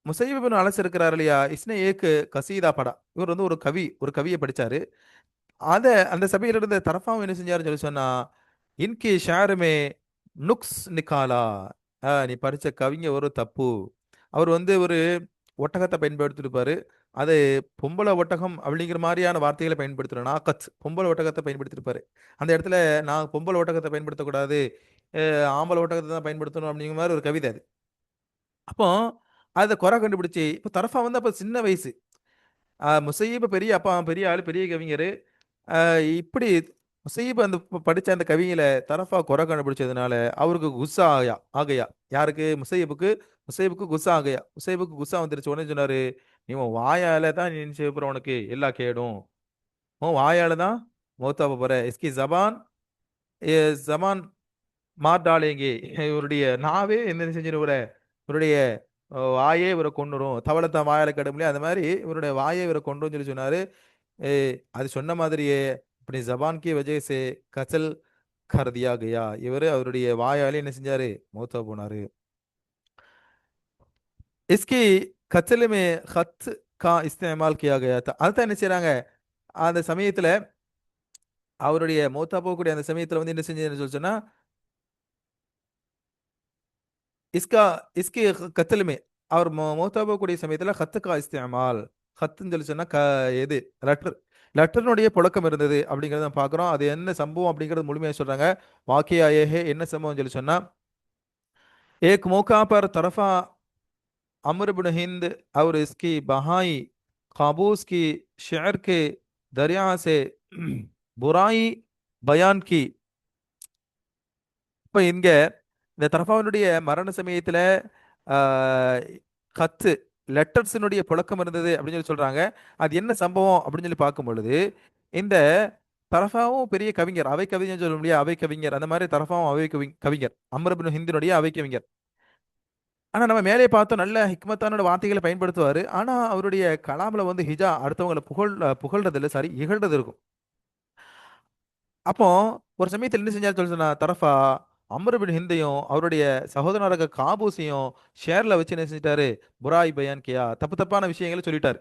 முசையிப் பினு அலஸ் இருக்கிறார் இல்லையா, இஸ்னே ஏக்கு கசீதா படா. இவர் வந்து ஒரு கவியை படிச்சாரு. அத அந்த சபையில இருந்த தரஃபாவும் என்ன செஞ்சாருன்னு சொல்லி சொன்னா இன்கி ஷாருமே நுக்ஸ் நிக்காலா. நீ படிச்ச கவிங்க ஒரு தப்பு. அவர் வந்து ஒரு ஒட்டகத்தை பயன்படுத்திருப்பாரு. அது பொம்பளை ஒட்டகம் அப்படிங்கிற மாதிரியான வார்த்தைகளை பயன்படுத்துறேன். நாக்கத் பொம்பளை ஒட்டகத்தை பயன்படுத்திருப்பாரு. அந்த இடத்துல நான் பொம்பளை ஒட்டகத்தை பயன்படுத்தக்கூடாது, ஆம்பளை ஒட்டகத்தை தான் பயன்படுத்தணும் அப்படிங்கிற மாதிரி ஒரு கவிதை அது. அப்போ அதை குறை கண்டுபிடிச்சு, இப்போ தரஃபா வந்து அப்போ சின்ன வயசு, முசையீப் பெரிய அப்பா, பெரிய ஆளு, பெரிய கவிஞர். இப்படி முசையீப் அந்த படிச்ச அந்த கவிஞல தரஃபா குறை கண்டுபிடிச்சதுனால அவருக்கு குஸ்ஸா ஆகையா. யாருக்கு, முசையீபுக்கு குஸ்ஸா ஆகையா. முசையீபுக்கு குஸ்ஸா வந்துருச்சு. உடனே சொன்னாரு, நீ உன் வாயால தான் நீ செய்ய உனக்கு எல்லா கேடும், உன் வாயால தான் மௌத்தா போற. இஸ்கி ஜபான் ஜபான் மார் டாலேங்கே. இவருடைய நாவே என்ன செஞ்சிருவர, இவருடைய வாயே இவரை கொண்டுரும். தவளத்தை வாயால கெட முடியாது, அந்த மாதிரி இவருடைய வாயே இவரை கொண்டுரும் சொல்லி சொன்னாரு. அது சொன்ன மாதிரியே அப்படி ஜபான் கி வஜே சே கசல் கர் தியா கயா. இவரு அவருடைய வாயாலே என்ன செஞ்சாரு, மௌத்தா போனாரு. इसकी கச்சல் மே खत का इस्तेमाल किया गया था. அதான் என்ன செய்றாங்க, அந்த சமயத்துல அவருடைய மௌத்தா போகக்கூடிய அந்த சமயத்துல வந்து என்ன செஞ்சதுன்னு சொல்லி சொன்னா इसका इसके कत्ल में, அவர் மௌத்தா போகக்கூடிய சமயத்துல खत का इस्तेमाल, ஹத்துன்னு சொல்லி சொன்னா எது லெட்டர், லெட்டர்னுடைய புழக்கம் இருந்தது அப்படிங்கிறத நம்ம பார்க்குறோம். அது என்ன சம்பவம் அப்படிங்கிறது முழுமையாக சொல்றாங்க. வாக்கியா ஏஹே என்ன சம்பவம் சொல்லி சொன்னா, एक मौका पर तरफा अमर बिन हिंद और इसकी बहाई काबूस की शेर के दरिया से बुराई बयान की. இப்ப இங்க இந்த தரஃபாவினுடைய மரண சமயத்துல ஆஹ், கத்து லெட்டர்ஸினுடைய புழக்கம் இருந்தது அப்படின்னு சொல்லி சொல்றாங்க. அது என்ன சம்பவம் அப்படின்னு சொல்லி பார்க்கும் பொழுது, இந்த தரஃபாவும் பெரிய கவிஞர், அவை கவிஞர் சொல்ல முடியாது, அவை கவிஞர் அந்த மாதிரி தரஃபாவும் அவை கவிஞர், அம்ர் இப்னு ஹிந்தினுடைய அவை கவிஞர். ஆனா நம்ம மேலே பார்த்தோம் நல்ல ஹிக்மத்தானோட வார்த்தைகளை பயன்படுத்துவாரு. ஆனா அவருடைய கலாம்ல வந்து ஹிஜா அடுத்தவங்களை புகழ்றது இல்ல, சாரி இகழ்றது இருக்கும். அப்போ ஒரு சமயத்தில் என்ன செஞ்சாரு சொல்லி சொன்னா, தரஃபா அம்ர் பின் ஹிந்தையும் அவருடைய சகோதரராக காபூஸையும் ஷேர்ல வச்சு என்ன செஞ்சிட்டாரு, புராய் பயான் கியா, தப்பு தப்பான விஷயங்களை சொல்லிட்டாரு.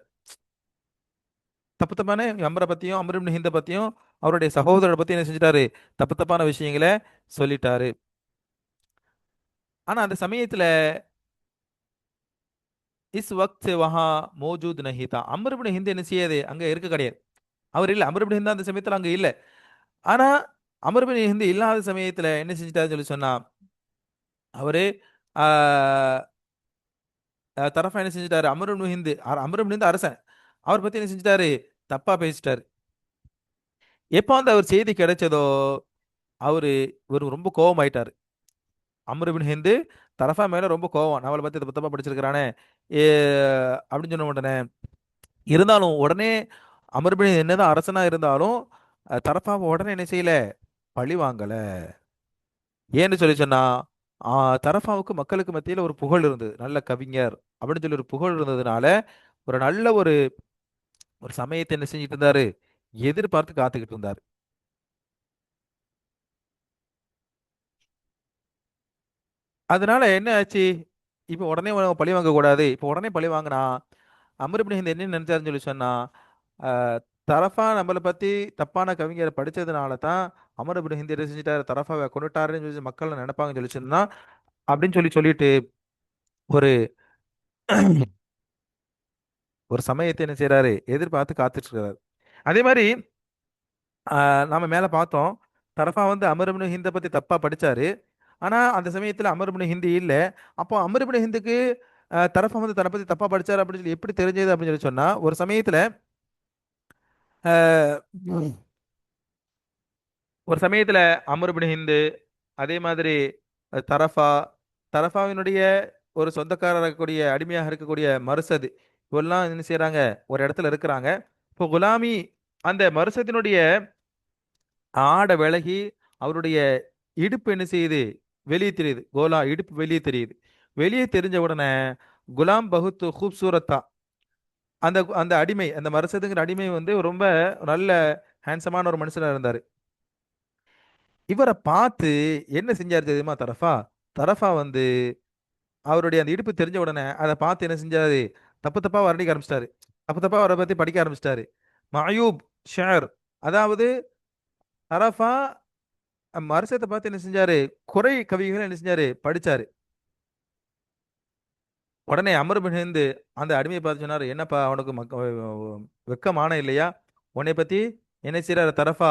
தப்பு தப்பான அம்ரை பத்தியும் அம்ர் பின் ஹிந்த பத்தியும் அவருடைய சகோதரரை பத்தி என்ன செஞ்சிட்டாரு, தப்பு தப்பான விஷயங்களை சொல்லிட்டாரு. ஆனா அந்த சமயத்துல இஸ் வக்த் வஹா மௌஜூத் நஹி தா, அம்ர் பின் ஹிந்த் என்ன செய்யாது, அங்க இருக்க கிடையாது. அவர் இல்ல, அம்ர் பின் ஹிந்த் அந்த சமயத்துல அங்க இல்ல. ஆனா அமர் பின் ஹிந்த் இல்லாத சமயத்துல என்ன செஞ்சிட்டாருன்னு சொல்லி சொன்னா, அவரு ஆஹ் தரஃபா என்ன செஞ்சிட்டாரு, அமர் இப்னு ஹிந்த், அமர் இப்னு ஹிந்த் அரசன், அவர் பத்தி என்ன செஞ்சிட்டாரு, தப்பா பேசிட்டாரு. எப்போ அந்த அவர் செய்தி கிடைச்சதோ அவரு இவர் ரொம்ப கோவமாயிட்டாரு. அமர் இப்னு ஹிந்த் தரஃபா மேல ரொம்ப கோவம், நம்மளை பத்தி தப்பு தப்பா படிச்சிருக்கிறானே ஏ அப்படின்னு சொன்ன உடனே, இருந்தாலும் உடனே அமர் இப்னு ஹிந்த் என்னதான் அரசனா இருந்தாலும் தரஃபாவை உடனே என்ன செய்யல, பழி வாங்கல. ஏன்னு சொல்லி சொன்னா, தரஃபாவுக்கு மக்களுக்கு மத்தியில ஒரு புகழ் இருந்தது, நல்ல கவிஞர் அப்படின்னு சொல்லி ஒரு புகழ் இருந்ததுனால ஒரு நல்ல ஒரு ஒரு சமயத்தை என்ன செஞ்சுட்டு இருந்தாரு, எதிர்பார்த்து காத்துக்கிட்டு இருந்தாரு. அதனால என்ன ஆச்சு, இப்ப உடனே பழி வாங்க கூடாது. இப்ப உடனே பழி வாங்கினா அமர் இப்னு ஹிந்த் என்ன நினைச்சாருன்னு சொல்லி சொன்னா, ஆஹ், தரஃபா நம்மளை பத்தி தப்பான கவிஞரை படிச்சதுனால தான் அமர் இப்னு ஹிந்த் என்ன செஞ்சுட்டாரு, தரஃபாவை கொண்டுட்டாருன்னு சொல்லி மக்கள் நினைப்பாங்கன்னு சொல்லி சொன்னா அப்படின்னு சொல்லிட்டு ஒரு ஒரு சமயத்தை என்ன செய்றாரு, எதிர்பார்த்து காத்துட்டு இருக்காரு. அதே மாதிரி நாம மேல பார்த்தோம், தரஃபா வந்து அமர் இப்னு ஹிந்த பத்தி தப்பா படிச்சாரு. ஆனா அந்த சமயத்துல அமர் இப்னு ஹிந்த் இல்ல. அப்போ அமர் இப்னு ஹிந்துக்கு தரஃபா வந்து தன்னை பத்தி தப்பா படிச்சாரு அப்படின்னு சொல்லி எப்படி தெரிஞ்சது அப்படின்னு சொல்லி சொன்னா, ஒரு சமயத்துல அஹ், ஒரு சமயத்துல அமர் இப்னு ஹிந்து, அதே மாதிரி தரஃபா, தரஃபாவினுடைய ஒரு சொந்தக்காரர் இருக்கக்கூடிய அடிமையாக இருக்கக்கூடிய மர்சத், இவெல்லாம் என்ன செய்றாங்க, ஒரு இடத்துல இருக்கிறாங்க. இப்போ குலாமி அந்த மர்சத்தினுடைய ஆடை விலகி அவருடைய இடுப்பு என்ன செய்யுது, வெளியே தெரியுது, கோலா இடுப்பு வெளியே தெரியுது. வெளியே தெரிஞ்ச உடனே குலாம் பகுத் खूबसूरत அந்த அந்த அடிமை, அந்த மரசதுங்கிற அடிமை வந்து ரொம்ப நல்ல ஹேண்ட்ஸமான ஒரு மனுஷனா இருந்தாரு. இவரை பார்த்து என்ன செஞ்சாரு தெரியுமா தரஃபா, தரஃபா வந்து அவருடைய அந்த இடுப்பு தெரிஞ்ச உடனே அதை பார்த்து என்ன செஞ்சாரு, தப்பு தப்பா வர்ணிக்க ஆரம்பிச்சிட்டாரு, தப்பு தப்பா அவரை பத்தி படிக்க ஆரம்பிச்சிட்டாரு. மயூப் ஷேர், அதாவது தரஃபா மரசத்தை பார்த்து என்ன செஞ்சாரு, குறை கவிகளை என்ன செஞ்சாரு, படிச்சாரு. உடனே அமர் பின் ஹிந்து அந்த அடிமையை பார்த்து சொன்னாரு, என்னப்பா அவனுக்கு வெக்கமான இல்லையா, உன்னை பத்தி என்ன செய்யறாரு தரஃபா,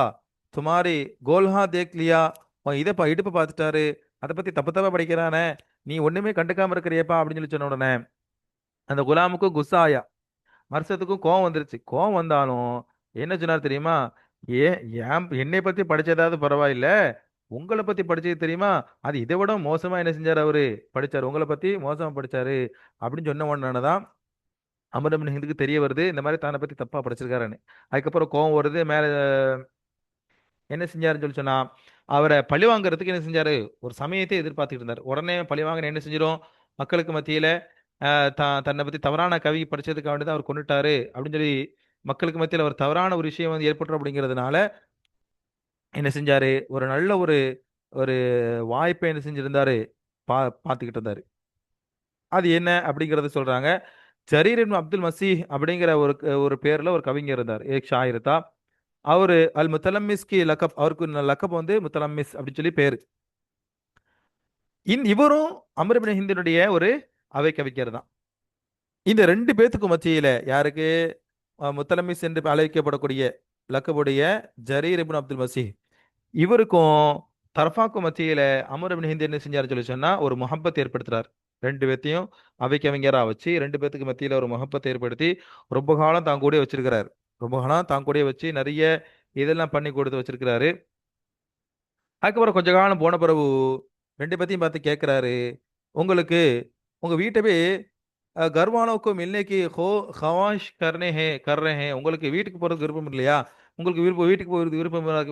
துமாரி கோல்ஹா தேக் லியா, உன் இதை இடுப்பை பார்த்துட்டாரு, அதை பத்தி தப்பு தப்பா படிக்கிறானே, நீ ஒண்ணுமே கண்டுக்காம இருக்கிறியப்பா அப்படின்னு சொல்லி சொன்ன உடனே அந்த குலாமுக்கும் குஸ்ஸா ஆயா, மர்சத்துக்கும் கோவம் வந்துருச்சு. கோவம் வந்தாலும் என்ன சொன்னார் தெரியுமா, ஏன் என்னை பத்தி படிச்சதாவது பரவாயில்ல, உங்களை பத்தி படிச்சது தெரியுமா, அது இதை விட மோசமா என்ன செஞ்சாரு அவரு, படிச்சாரு, உங்களை பத்தி மோசமா படிச்சாரு அப்படின்னு சொன்ன உடனே தான் அமர் ஹிந்துக்கு தெரிய வருது இந்த மாதிரி தன்னை பத்தி தப்பா படிச்சிருக்காருன்னு. அதுக்கப்புறம் கோவம் வருது மேல, என்ன செஞ்சாருன்னு சொல்லி சொன்னா, அவரை பழி வாங்குறதுக்கு என்ன செஞ்சாரு, ஒரு சமயத்தை எதிர்பார்த்துட்டு இருந்தார். உடனே பழி வாங்கின என்ன செஞ்சிடும், மக்களுக்கு மத்தியில தன்னை பத்தி தவறான கவி படிச்சதுக்காக வேண்டி தான் அவர் கொண்டுட்டாரு அப்படின்னு சொல்லி மக்களுக்கு மத்தியில ஒரு தவறான ஒரு விஷயம் வந்து ஏற்பட்டுரும் அப்படிங்கிறதுனால என்ன செஞ்சாரு, ஒரு நல்ல ஒரு ஒரு வாய்ப்பை என்ன செஞ்சிருந்தாரு, பார்த்துக்கிட்டு இருந்தாரு. அது என்ன அப்படிங்கறத சொல்றாங்க. ஜரீர் இப்னு அப்துல் மசீஹ் அப்படிங்கிற ஒரு ஒரு பேர்ல ஒரு கவிஞர் இருந்தார், ஏக் ஷாயிர் தா. அவரு அல் முத்தலம்மிஸ் கி லக்கப், அவருக்கு லக்கப் வந்து முத்தலம்மிஸ் அப்படின்னு சொல்லி பேரு. இவரும் அம்ர் இப்னு ஹிந்தினுடைய ஒரு அவை கவிஞர் தான். இந்த ரெண்டு பேத்துக்கு மத்தியில யாருக்கு முத்தலமிஸ் என்று அழைக்கப்படக்கூடிய லக்கபுடைய ஜரீர் இப்னு அப்துல் மசீஹ் இவருக்கும் தர்ஃபாக்கும் மத்தியில அமர் இப்னு ஹிந்த் என்ன செஞ்சாரு சொல்லி சொன்னா ஒரு முஹப்பத் ஏற்படுத்துறார். ரெண்டு பேத்தையும் அவைக்கவிஞரா வச்சு ரெண்டு பேத்துக்கு மத்தியில ஒரு முஹப்பத்தை ஏற்படுத்தி ரொம்ப காலம் தான் கூடயே வச்சிருக்கிறாரு. ரொம்ப காலம் தான் கூடயே வச்சு நிறைய இதெல்லாம் பண்ணி கொடுத்து வச்சிருக்கிறாரு. அதுக்கப்புறம் கொஞ்ச காலம் போன பிறகு ரெண்டு பேத்தையும் பார்த்து கேட்கிறாரு, உங்களுக்கு உங்க வீட்டவே கர்வானோக்கு மில்லே கி ஹோ ஹவாஷ் கர் ரே ஹே உங்களுக்கு வீட்டுக்கு போறதுக்கு விருப்பம் இல்லையா? உங்களுக்கு வீட்டுக்கு போகிறது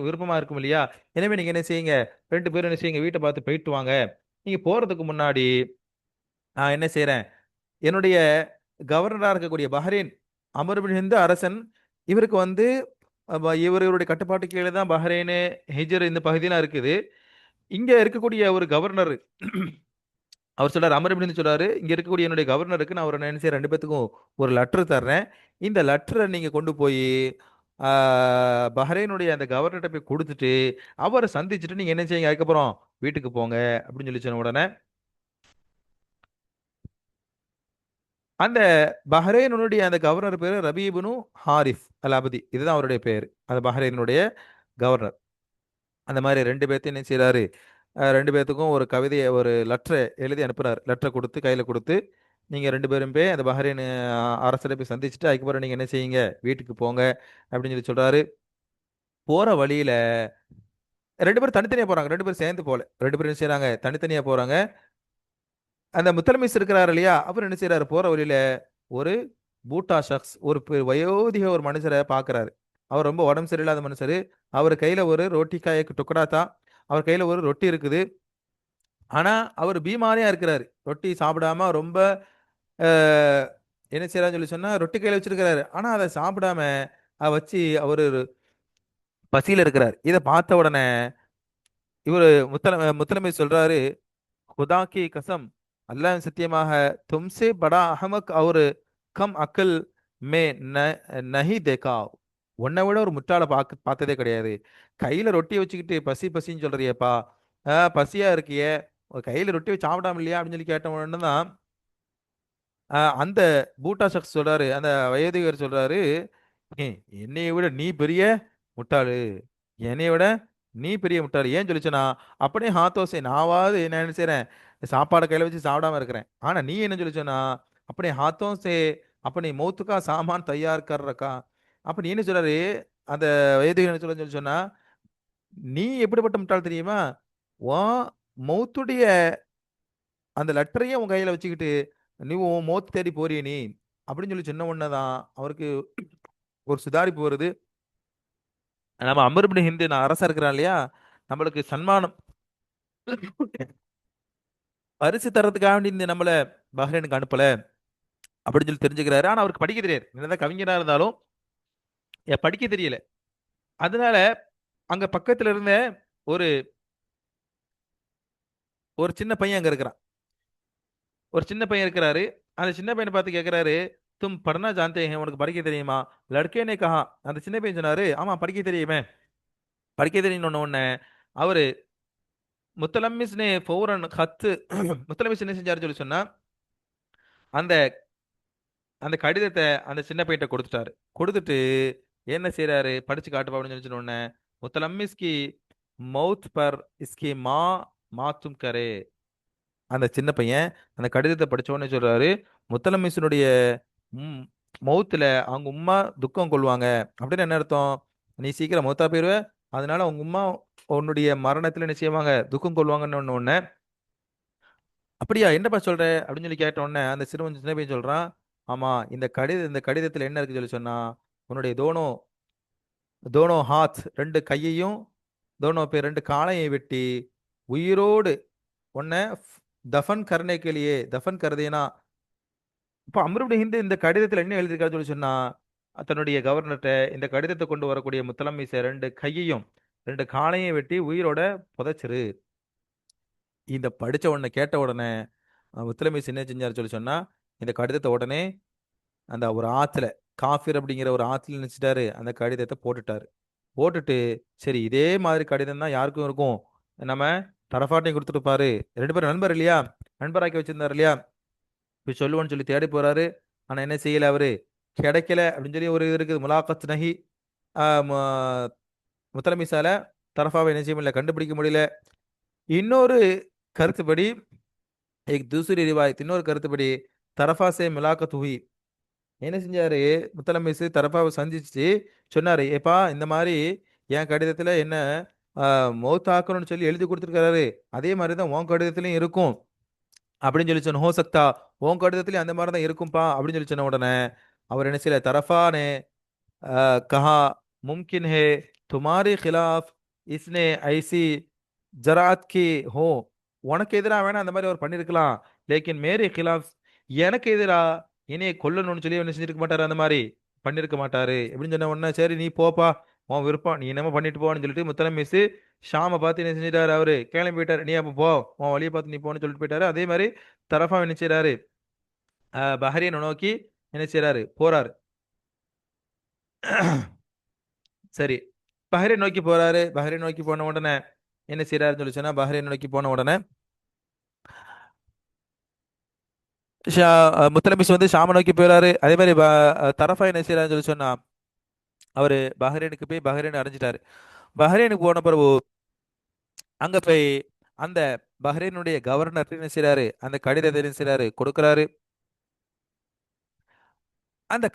விருப்பமா இருக்கும் இல்லையா? எனவே நீங்க என்ன செய்யுங்க, ரெண்டு பேரும் என்ன செய்யுங்க, வீட்டை பார்த்து போயிட்டு வாங்க. நீங்க போறதுக்கு முன்னாடி நான் என்ன செய்றேன், என்னுடைய கவர்னரா இருக்கக்கூடிய பஹ்ரைன் அமர் பின் ஹிந்த் அரசன் இவருக்கு வந்து இவருடைய கட்டுப்பாட்டு கீழே தான் பஹ்ரைனு ஹிஜர் இந்த பகுதியெல்லாம் இருக்குது. இங்க இருக்கக்கூடிய ஒரு கவர்னர் அவர் சொல்றாரு, அமர் இப்னு ஹிந்த் சொல்றாரு, இங்க இருக்கக்கூடிய என்னுடைய கவர்னருக்கு நான் ஒரு என்ன செய்றேன், ரெண்டு பேத்துக்கும் ஒரு லெட்டர் தர்றேன். இந்த லெட்டரை நீங்க கொண்டு போய் பஹ்ரைனுடைய அந்த கவர்னர்கிட்ட போய் கொடுத்துட்டு அவரை சந்திச்சுட்டு நீங்க என்ன செய்யுங்க, அதுக்கப்புறம் வீட்டுக்கு போங்க அப்படின்னு சொல்லி சொன்ன உடனே அந்த பஹ்ரைனுடைய அந்த கவர்னர் பேரு ரபீபுனு ஹாரிஸ் அல் அபதி, இதுதான் அவருடைய பேர், அந்த பஹ்ரைனுடைய கவர்னர். அந்த மாதிரி ரெண்டு பேர்த்தையும் என்ன செய்றாரு, ரெண்டு பேர்த்துக்கும் ஒரு கவிதையை ஒரு லெட்டரை எழுதி அனுப்புறாரு. லெட்டரை கொடுத்து கையில் கொடுத்து நீங்கள் ரெண்டு பேரும் போய் அந்த பஹ்ரைன் அரசரை போய் சந்திச்சுட்டு அதுக்கப்புறம் நீங்கள் என்ன செய்யுங்க, வீட்டுக்கு போங்க அப்படின்னு சொல்லி சொல்றாரு. போற வழியில ரெண்டு பேரும் தனித்தனியா போறாங்க, ரெண்டு பேரும் சேர்ந்து போல, ரெண்டு பேரும் என்ன செய்றாங்க, தனித்தனியா போறாங்க. அந்த முத்தலமிஸ் இருக்கிறாரு இல்லையா, அவர் என்ன செய்றாரு, போற வழியில ஒரு பூட்டா ஷக்ஸ் ஒரு வயோதிக ஒரு மனுஷரை பார்க்கறாரு. அவர் ரொம்ப உடம்பு சரியில்லாத மனுஷரு. அவர் கையில ஒரு ரோட்டி காயக்கு டுக்கடா தான், அவர் கையில ஒரு ரொட்டி இருக்குது. ஆனா அவர் பீமாரியா இருக்கிறாரு, ரொட்டி சாப்பிடாம ரொம்ப என்ன செய்யறான்னு சொல்லி சொன்னா ரொட்டி கையில வச்சிருக்கிறாரு. ஆனா அதை சாப்பிடாம அதை வச்சு அவரு பசியில இருக்கிறார். இதை பார்த்த உடனே இவர் முத்தலமை சொல்றாரு, खुदा की कसम, அல்லாஹ் சத்தியமாக, तुमसे बड़ा अहमक और कम अक्ल में नहीं देखा, உன்னை விட ஒரு முட்டாளை பார்த்ததே கிடையாது. கையில ரொட்டியை வச்சுக்கிட்டு பசி பசின்னு சொல்றியேப்பா, பசியா இருக்கியே, கையில ரொட்டி வச்சு சாப்பிடாம இல்லையா அப்படின்னு சொல்லி கேட்ட உடனே தான் அந்த பூட்டா ஷக்ஸ் சொல்றாரு, அந்த வயோதிகர் சொல்றாரு, என்னைய விட நீ பெரிய முட்டாளு, என்னைய விட நீ பெரிய முட்டாளு. ஏன் சொல்லிச்சுனா, அப்படியே ஹாத்தோசை நாவாவது என்ன என்ன செய்றேன், சாப்பாடை கையில வச்சு சாப்பிடாம இருக்கிறேன். ஆனா நீ என்ன சொல்லிச்சோன்னா, அப்படியே ஹாத்தோசே அப்ப நீ மௌத்துக்கா சாமான் தயார் கர்றக்கா. அப்ப நீ என்ன சொல்றாரு, அந்த வயோதிகர் என்ன சொல்லி சொன்னா, நீ எப்படிப்பட்ட முட்டாள் தெரியுமா, உன் மௌத்துடைய அந்த லெட்டரையே உன் கையில வச்சுக்கிட்டு நீ உன் மௌத் தேடி போறிய நீ அப்படின்னு சொல்லி சொன்ன உடனே தான் அவருக்கு ஒரு சுதாரிப்பு வருது. நம்ம அமர் இப்னு ஹிந்த் நான் அரசா இருக்கிறான் இல்லையா, நம்மளுக்கு சன்மானம் பரிசு தர்றதுக்காக வேண்டி இந்த நம்மள பஹ்ரைனுக்கு அனுப்பல அப்படின்னு சொல்லி தெரிஞ்சுக்கிறாரு. ஆனா அவருக்கு படிக்க தெரியாது, என்னதான் கவிஞரா இருந்தாலும் படிக்க தெரியல. அதனால அங்க பக்கத்துல இருந்த ஒரு ஒரு சின்ன பையன் அங்க இருக்கிறான், ஒரு சின்ன பையன் இருக்கிறாரு. அந்த சின்ன பையனை பார்த்து கேட்கிறாரு, தும் பढ़ना जानते हैं, உனக்கு படிக்க தெரியுமா? லட்கே நே கஹா, அந்த சின்ன பையன் சொன்னாரு, ஆமா படிக்க தெரியுமே. படிக்க தெரியும் உடனே அவரு முத்தலம்மிஸ் நே ஃபௌரன் ஹத்து முத்தலம்மிஸ் என்ன செஞ்சாரு சொல்லி சொன்னா, அந்த அந்த கடிதத்தை அந்த சின்ன பையன்கிட்ட கொடுத்துட்டாரு. கொடுத்துட்டு என்ன செய்றாரு, படிச்சு காட்டுப்பா அப்படின்னு சொல்லி சொன்ன உடனே, முத்தலம்மிஸ் கி மவுத் பர் இஸ்கி மா மாத்தும் கரே, அந்த சின்ன பையன் அந்த கடிதத்தை படிச்ச உடனே சொல்றாரு, முத்தலமிசனுடைய ம் மௌத்துல அவங்க உம்மா துக்கம் கொள்வாங்க. அப்படின்னு என்ன அர்த்தம், நீ சீக்கிரம் மௌத்தா போயிருவ, அதனால அவங்க உம்மா உன்னுடைய மரணத்துல என்ன செய்வாங்க, துக்கம் கொள்வாங்கன்னு உடனே, அப்படியா என்னப்பா சொல்ற அப்படின்னு சொல்லி கேட்ட உடனே அந்த சின்ன பையன் சொல்றான், ஆமா இந்த கடிதத்துல என்ன இருக்கு சொல்லி சொன்னா, உன்னுடைய தோனோ தோனோ ஹாத் ரெண்டு கையையும், தோனோ பேர் ரெண்டு காலையும் வெட்டி உயிரோடு உன்னை தஃபன் கர்னே के लिए தஃபன் कर देना. இப்போ அம்ருப்னு ஹிந்த் இந்த கடிதத்தில் என்ன எழுதியிருக்காரு சொல்லி சொன்னா, தன்னுடைய கவர்னர்கிட்ட இந்த கடிதத்தை கொண்டு வரக்கூடிய முத்தலமிச ரெண்டு கையையும் ரெண்டு காலையும் வெட்டி உயிரோட புதைச்சிரு. இந்த படிச்ச உடனே கேட்ட உடனே முத்தலமிஸ் என்ன செஞ்சாரு சொல்லி சொன்னா, இந்த கடிதத்தை உடனே அந்த ஒரு ஆத்துல காஃபிர் அப்படிங்கிற ஒரு ஆத்துல நினைச்சிட்டாரு, அந்த கடிதத்தை போட்டுட்டாரு. போட்டுட்டு சரி இதே மாதிரி கடிதம் தான் யாருக்கும் இருக்கும், நம்ம தரஃபாட்டையும் கொடுத்துட்டு பாரு, ரெண்டு பேரும் நண்பர் இல்லையா, நண்பராக்கி வச்சிருந்தாரு இல்லையா, போய் சொல்லுவோன்னு சொல்லி தேடி போறாரு. ஆனா என்ன செய்யல அவரு, கிடைக்கல அப்படின்னு சொல்லி ஒரு இது இருக்குது. முலாகத் நஹி, முத்தலமிசால தரஃபாவை என்ன செய்ய முடியல, கண்டுபிடிக்க முடியல. இன்னொரு கருத்துப்படி, தூசரி ரிவாயத், இன்னொரு கருத்துப்படி தரஃபா சே முலாகத் ஹுயி, என்ன செஞ்சாரு, முத்தலமிஸ் தரஃபாவை சந்திச்சு சொன்னாரு, ஏப்பா இந்த மாதிரி என் கடிதத்துல என்ன மௌத்தாக்கணும்னு சொல்லி எழுதி கொடுத்துருக்காரு, அதே மாதிரி தான் உன் கடிதத்திலையும் இருக்கும் அப்படின்னு சொல்லி சொன்ன. ஹோ சக்தா, உன் கடிதத்திலையும் அந்த மாதிரி தான் இருக்கும்பா அப்படின்னு சொல்லி சொன்ன உடனே அவர் என்ன செய்யல, தரஃபானே कहा मुमकिन है तुम्हारे खिलाफ इसने ऐसी जरात की हो, உனக்கு எதிராக வேணா அந்த மாதிரி அவர் பண்ணிருக்கலாம், லேக்கின் மேரே கிலாஃப், எனக்கு எதிரா என்னைய கொல்லணும்னு சொல்லி என்ன செஞ்சிருக்க மாட்டாரு, அந்த மாதிரி பண்ணிருக்க மாட்டாரு அப்படின்னு சொன்ன உடனே சரி நீ போப்பா, உன் விருப்பம், நீ என்னமோ பண்ணிட்டு போன்னு சொல்லிட்டு முத்தலமிஸ் ஷாமை பார்த்து என்ன செஞ்சிட்டாரு, அவரு கிளம்பி போயிட்டாரு. நீ அப்ப போ, உன் வழியை பார்த்து நீ போன்னு சொல்லிட்டு போயிட்டாரு. அதே மாதிரி தரஃபா என்ன செய்றாரு, பஹ்ரைனை நோக்கி என்ன செய்றாரு, போறாரு. சரி, பஹ்ரைன் நோக்கி போறாரு. பஹ்ரைன் நோக்கி போன உடனே என்ன செய்யறாருன்னு சொல்லி சொன்னா, பஹ்ரைன் நோக்கி போன உடனே ஷா முத்தலபிஸ் வந்து ஷாம நோக்கி போறாரு. அதே மாதிரி தரஃபா என்ன செய்யறாருன்னு சொல்லி சொன்னா, அவரு பஹ்ரைனுக்கு போய் பஹ்ரைன் அடைஞ்சிட்டாரு. பஹ்ரைனுக்கு போன பிறகு அங்க போய் அந்த பஹ்ரைனுடைய கவர்னர் என்ன செய்றாரு, அந்த கடிதத்தை என்ன செய்றாரு, கொடுக்குறாரு. அந்த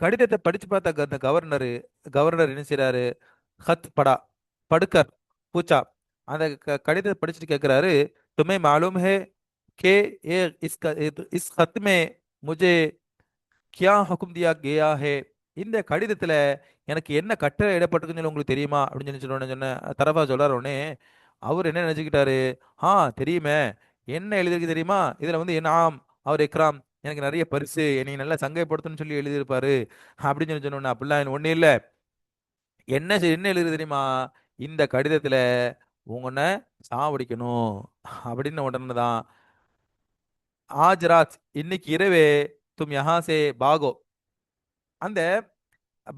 கடிதத்தை படிச்சு பார்த்த அந்த கவர்னர் என்ன செய்றாரு, खत पढ़ा, पढ़कर पूछा, அந்த கடிதத்தை படிச்சுட்டு கேட்கிறாரு, तुम्हें मालूम है कि ये इस खत में मुझे क्या हुक्म दिया गया है, இந்த கடிதத்துல எனக்கு என்ன கட்டளை இடப்பட்டிருக்குன்னு சொல்லி உங்களுக்கு தெரியுமா அப்படின்னு சொல்லி சொன்ன தரஃபா சொல்றாரு. உடனே அவர் என்ன நினைச்சுக்கிட்டாரு, ஆ தெரியுமே, என்ன எழுதிருக்கு தெரியுமா, இதுல வந்து ஆம் அவர் இக்ராம், எனக்கு நிறைய பரிசு, என்னை நல்லா சங்கைப்படுத்தணும்னு சொல்லி எழுதியிருப்பாரு அப்படின்னு சொல்லி சொன்ன. அப்படிலாம் ஒன்றும் இல்லை, என்ன எழுதுது தெரியுமா, இந்த கடிதத்துல உன்னை சாவடிக்கணும் அப்படின்னு உடனே தான், ஆஜ் ராத், இன்னைக்கு இரவே தும் யஹா சே பாகோ, அந்த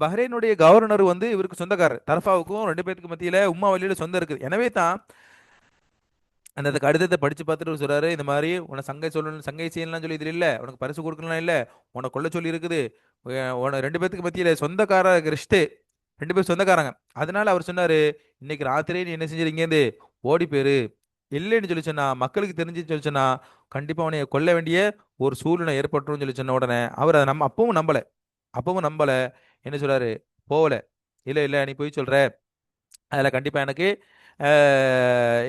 பஹ்ரைனுடைய கவர்னர் வந்து இவருக்கு சொந்தக்காரர், தரஃபாவுக்கும் ரெண்டு பேருக்கு மத்தியில உம்மா வழியில சொந்தம் இருக்குது. எனவே தான் அந்த கடிதத்தை படிச்சு பார்த்துட்டு அவர் சொல்றாரு, இந்த மாதிரி உன்னை சங்கை சொல்லணும், சங்கை செய்யலாம் சொல்லி இது இல்ல, உனக்கு பரிசு கொடுக்கலாம் இல்ல, உன்னை கொல்ல சொல்லி இருக்குது, உன ரெண்டு பேத்துக்கு மத்தியில சொந்தக்கார ரிஷ்டு, ரெண்டு பேரும் சொந்தக்காரங்க. அதனால அவர் சொன்னாரு, இன்னைக்கு ராத்திரியே நீ என்ன செஞ்சிருங்க, ஓடி போயிரு, இல்லைன்னு சொல்லி சொன்னா, மக்களுக்கு தெரிஞ்சுன்னு சொல்லி சொன்னா கண்டிப்பா அவனைய கொல்ல வேண்டிய ஒரு சூழ்நிலை ஏற்பட்டுரும் சொல்லி சொன்ன உடனே அவர் அதை நம்ம அப்பவும் நம்பல என்ன சொல்றாரு, போகல, இல்ல இல்ல நீ போய் சொல்ற, அதுல கண்டிப்பா எனக்கு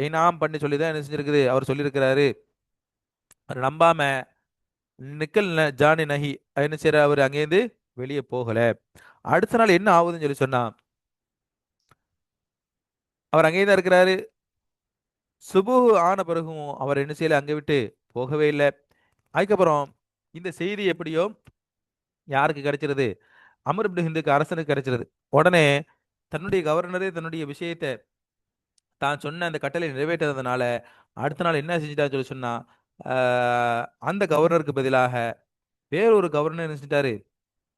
இனாம் பண்ணி சொல்லி தான் என்ன செஞ்சிருக்குது, அவர் சொல்லியிருக்கிறாரு. அவர் நம்பாம நிக்கல் ஜானி நஹி, என்ன செய்யற, அவர் அங்கேருந்து வெளியே போகல. அடுத்த நாள் என்ன ஆகுதுன்னு சொல்லி சொன்னா, அவர் அங்கேயே தான் இருக்கிறாரு. சுபுஹ் ஆன பிறகும் அவர் என்ன செய்யல, அங்கே விட்டு போகவே இல்லை. அதுக்கப்புறம் இந்த செய்தி எப்படியோ யாருக்கு கிடைச்சிருது, அமர் இப்னு ஹிந்துக்கு, அரசனுக்கு கிடைச்சிருது. உடனே தன்னுடைய கவர்னரே தன்னுடைய விஷயத்தை தான் சொன்ன அந்த கட்டளை நிறைவேற்றதுனால அடுத்த நாள் என்ன செஞ்சிட்டான்னு சொல்லி சொன்னா, அந்த கவர்னருக்கு பதிலாக வேறொரு கவர்னர் என்ன செஞ்சிட்டாரு,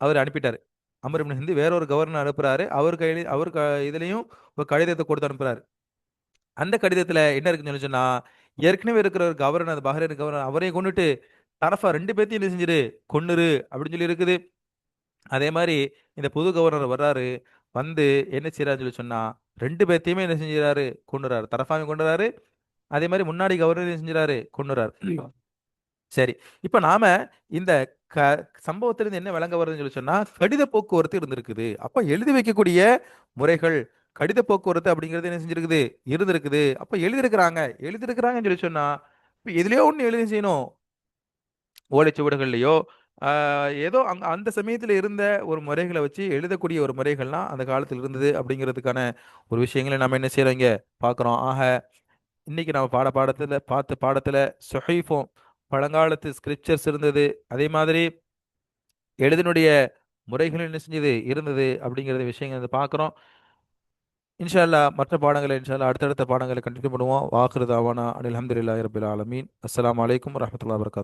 அவர் அனுப்பிட்டாரு. அமர் இப்னு ஹிந்து வேறொரு கவர்னர் அனுப்புறாரு. அவர் கையில அவர் இதுலயும் ஒரு கடிதத்தை கொடுத்து அனுப்புறாரு. அந்த கடிதத்துல என்ன இருக்குன்னு சொல்லி சொன்னா, ஏற்கனவே இருக்கிற ஒரு கவர்னர், அந்த பஹ்ரைன் கவர்னர், அவரையும் கொண்டுட்டு தரஃபா ரெண்டு பேர்த்தையும் என்ன செஞ்சிரு, கொன்னுரு அப்படின்னு சொல்லி இருக்குது. அதே மாதிரி இந்த புது கவர்னர் வர்றாரு, வந்து என்ன செய்யறாருன்னு சொல்லி சொன்னா, ரெண்டு பேர்த்தையுமே என்ன செஞ்சுறாரு, கொண்டுறாரு, தரஃபாவையும் கொண்டுறாரு, அதே மாதிரி முன்னாடி கவர்னர் என்ன செஞ்சுறாரு, கொண்டுறாரு. சரி, இப்ப நாம இந்த க சம்பவத்திலிருந்து என்ன விளங்க வருதுன்னு சொல்லி சொன்னா, கடித போக்குவரத்து இருந்திருக்குது. அப்ப எழுதி வைக்கக்கூடிய முறைகள், கடித போக்குவரத்து அப்படிங்கிறது என்ன செஞ்சிருக்குது, இருந்திருக்குது. அப்ப எழுதியிருக்கிறாங்கன்னு சொல்லி சொன்னா, இப்ப எதுலயோ ஒண்ணு எழுதி செய்யணும், ஓலைச்சுவடுகள்லையோ ஏதோ அந்த சமயத்துல இருந்த ஒரு முறைகளை வச்சு எழுதக்கூடிய ஒரு முறைகள்லாம் அந்த காலத்தில் இருந்தது அப்படிங்கிறதுக்கான ஒரு விஷயங்களை நம்ம என்ன செய்யறோம், இங்க பார்க்குறோம். ஆக இன்னைக்கு நம்ம பாடத்துல சொஹீஃபும் பழங்காலத்து ஸ்கிரிப்சர்ஸ் இருந்தது, அதே மாதிரி எழுதினுடைய முறைகள் என்ன செஞ்சது இருந்தது அப்படிங்கிறத விஷயங்கள் வந்து பார்க்குறோம். இன்ஷா அல்லாஹ் மற்ற பாடங்களை இன்ஷா அல்லாஹ் அடுத்தடுத்த பாடங்களை கண்டினியூ பண்ணுவோம். வாக்குறுதாவானா அல்ஹம்துலில்லாஹி ரபில் ஆலமீன். அஸ்ஸலாமு அலைக்கும் வரஹ்மத்துல்லாஹி வபரகாத்துஹு.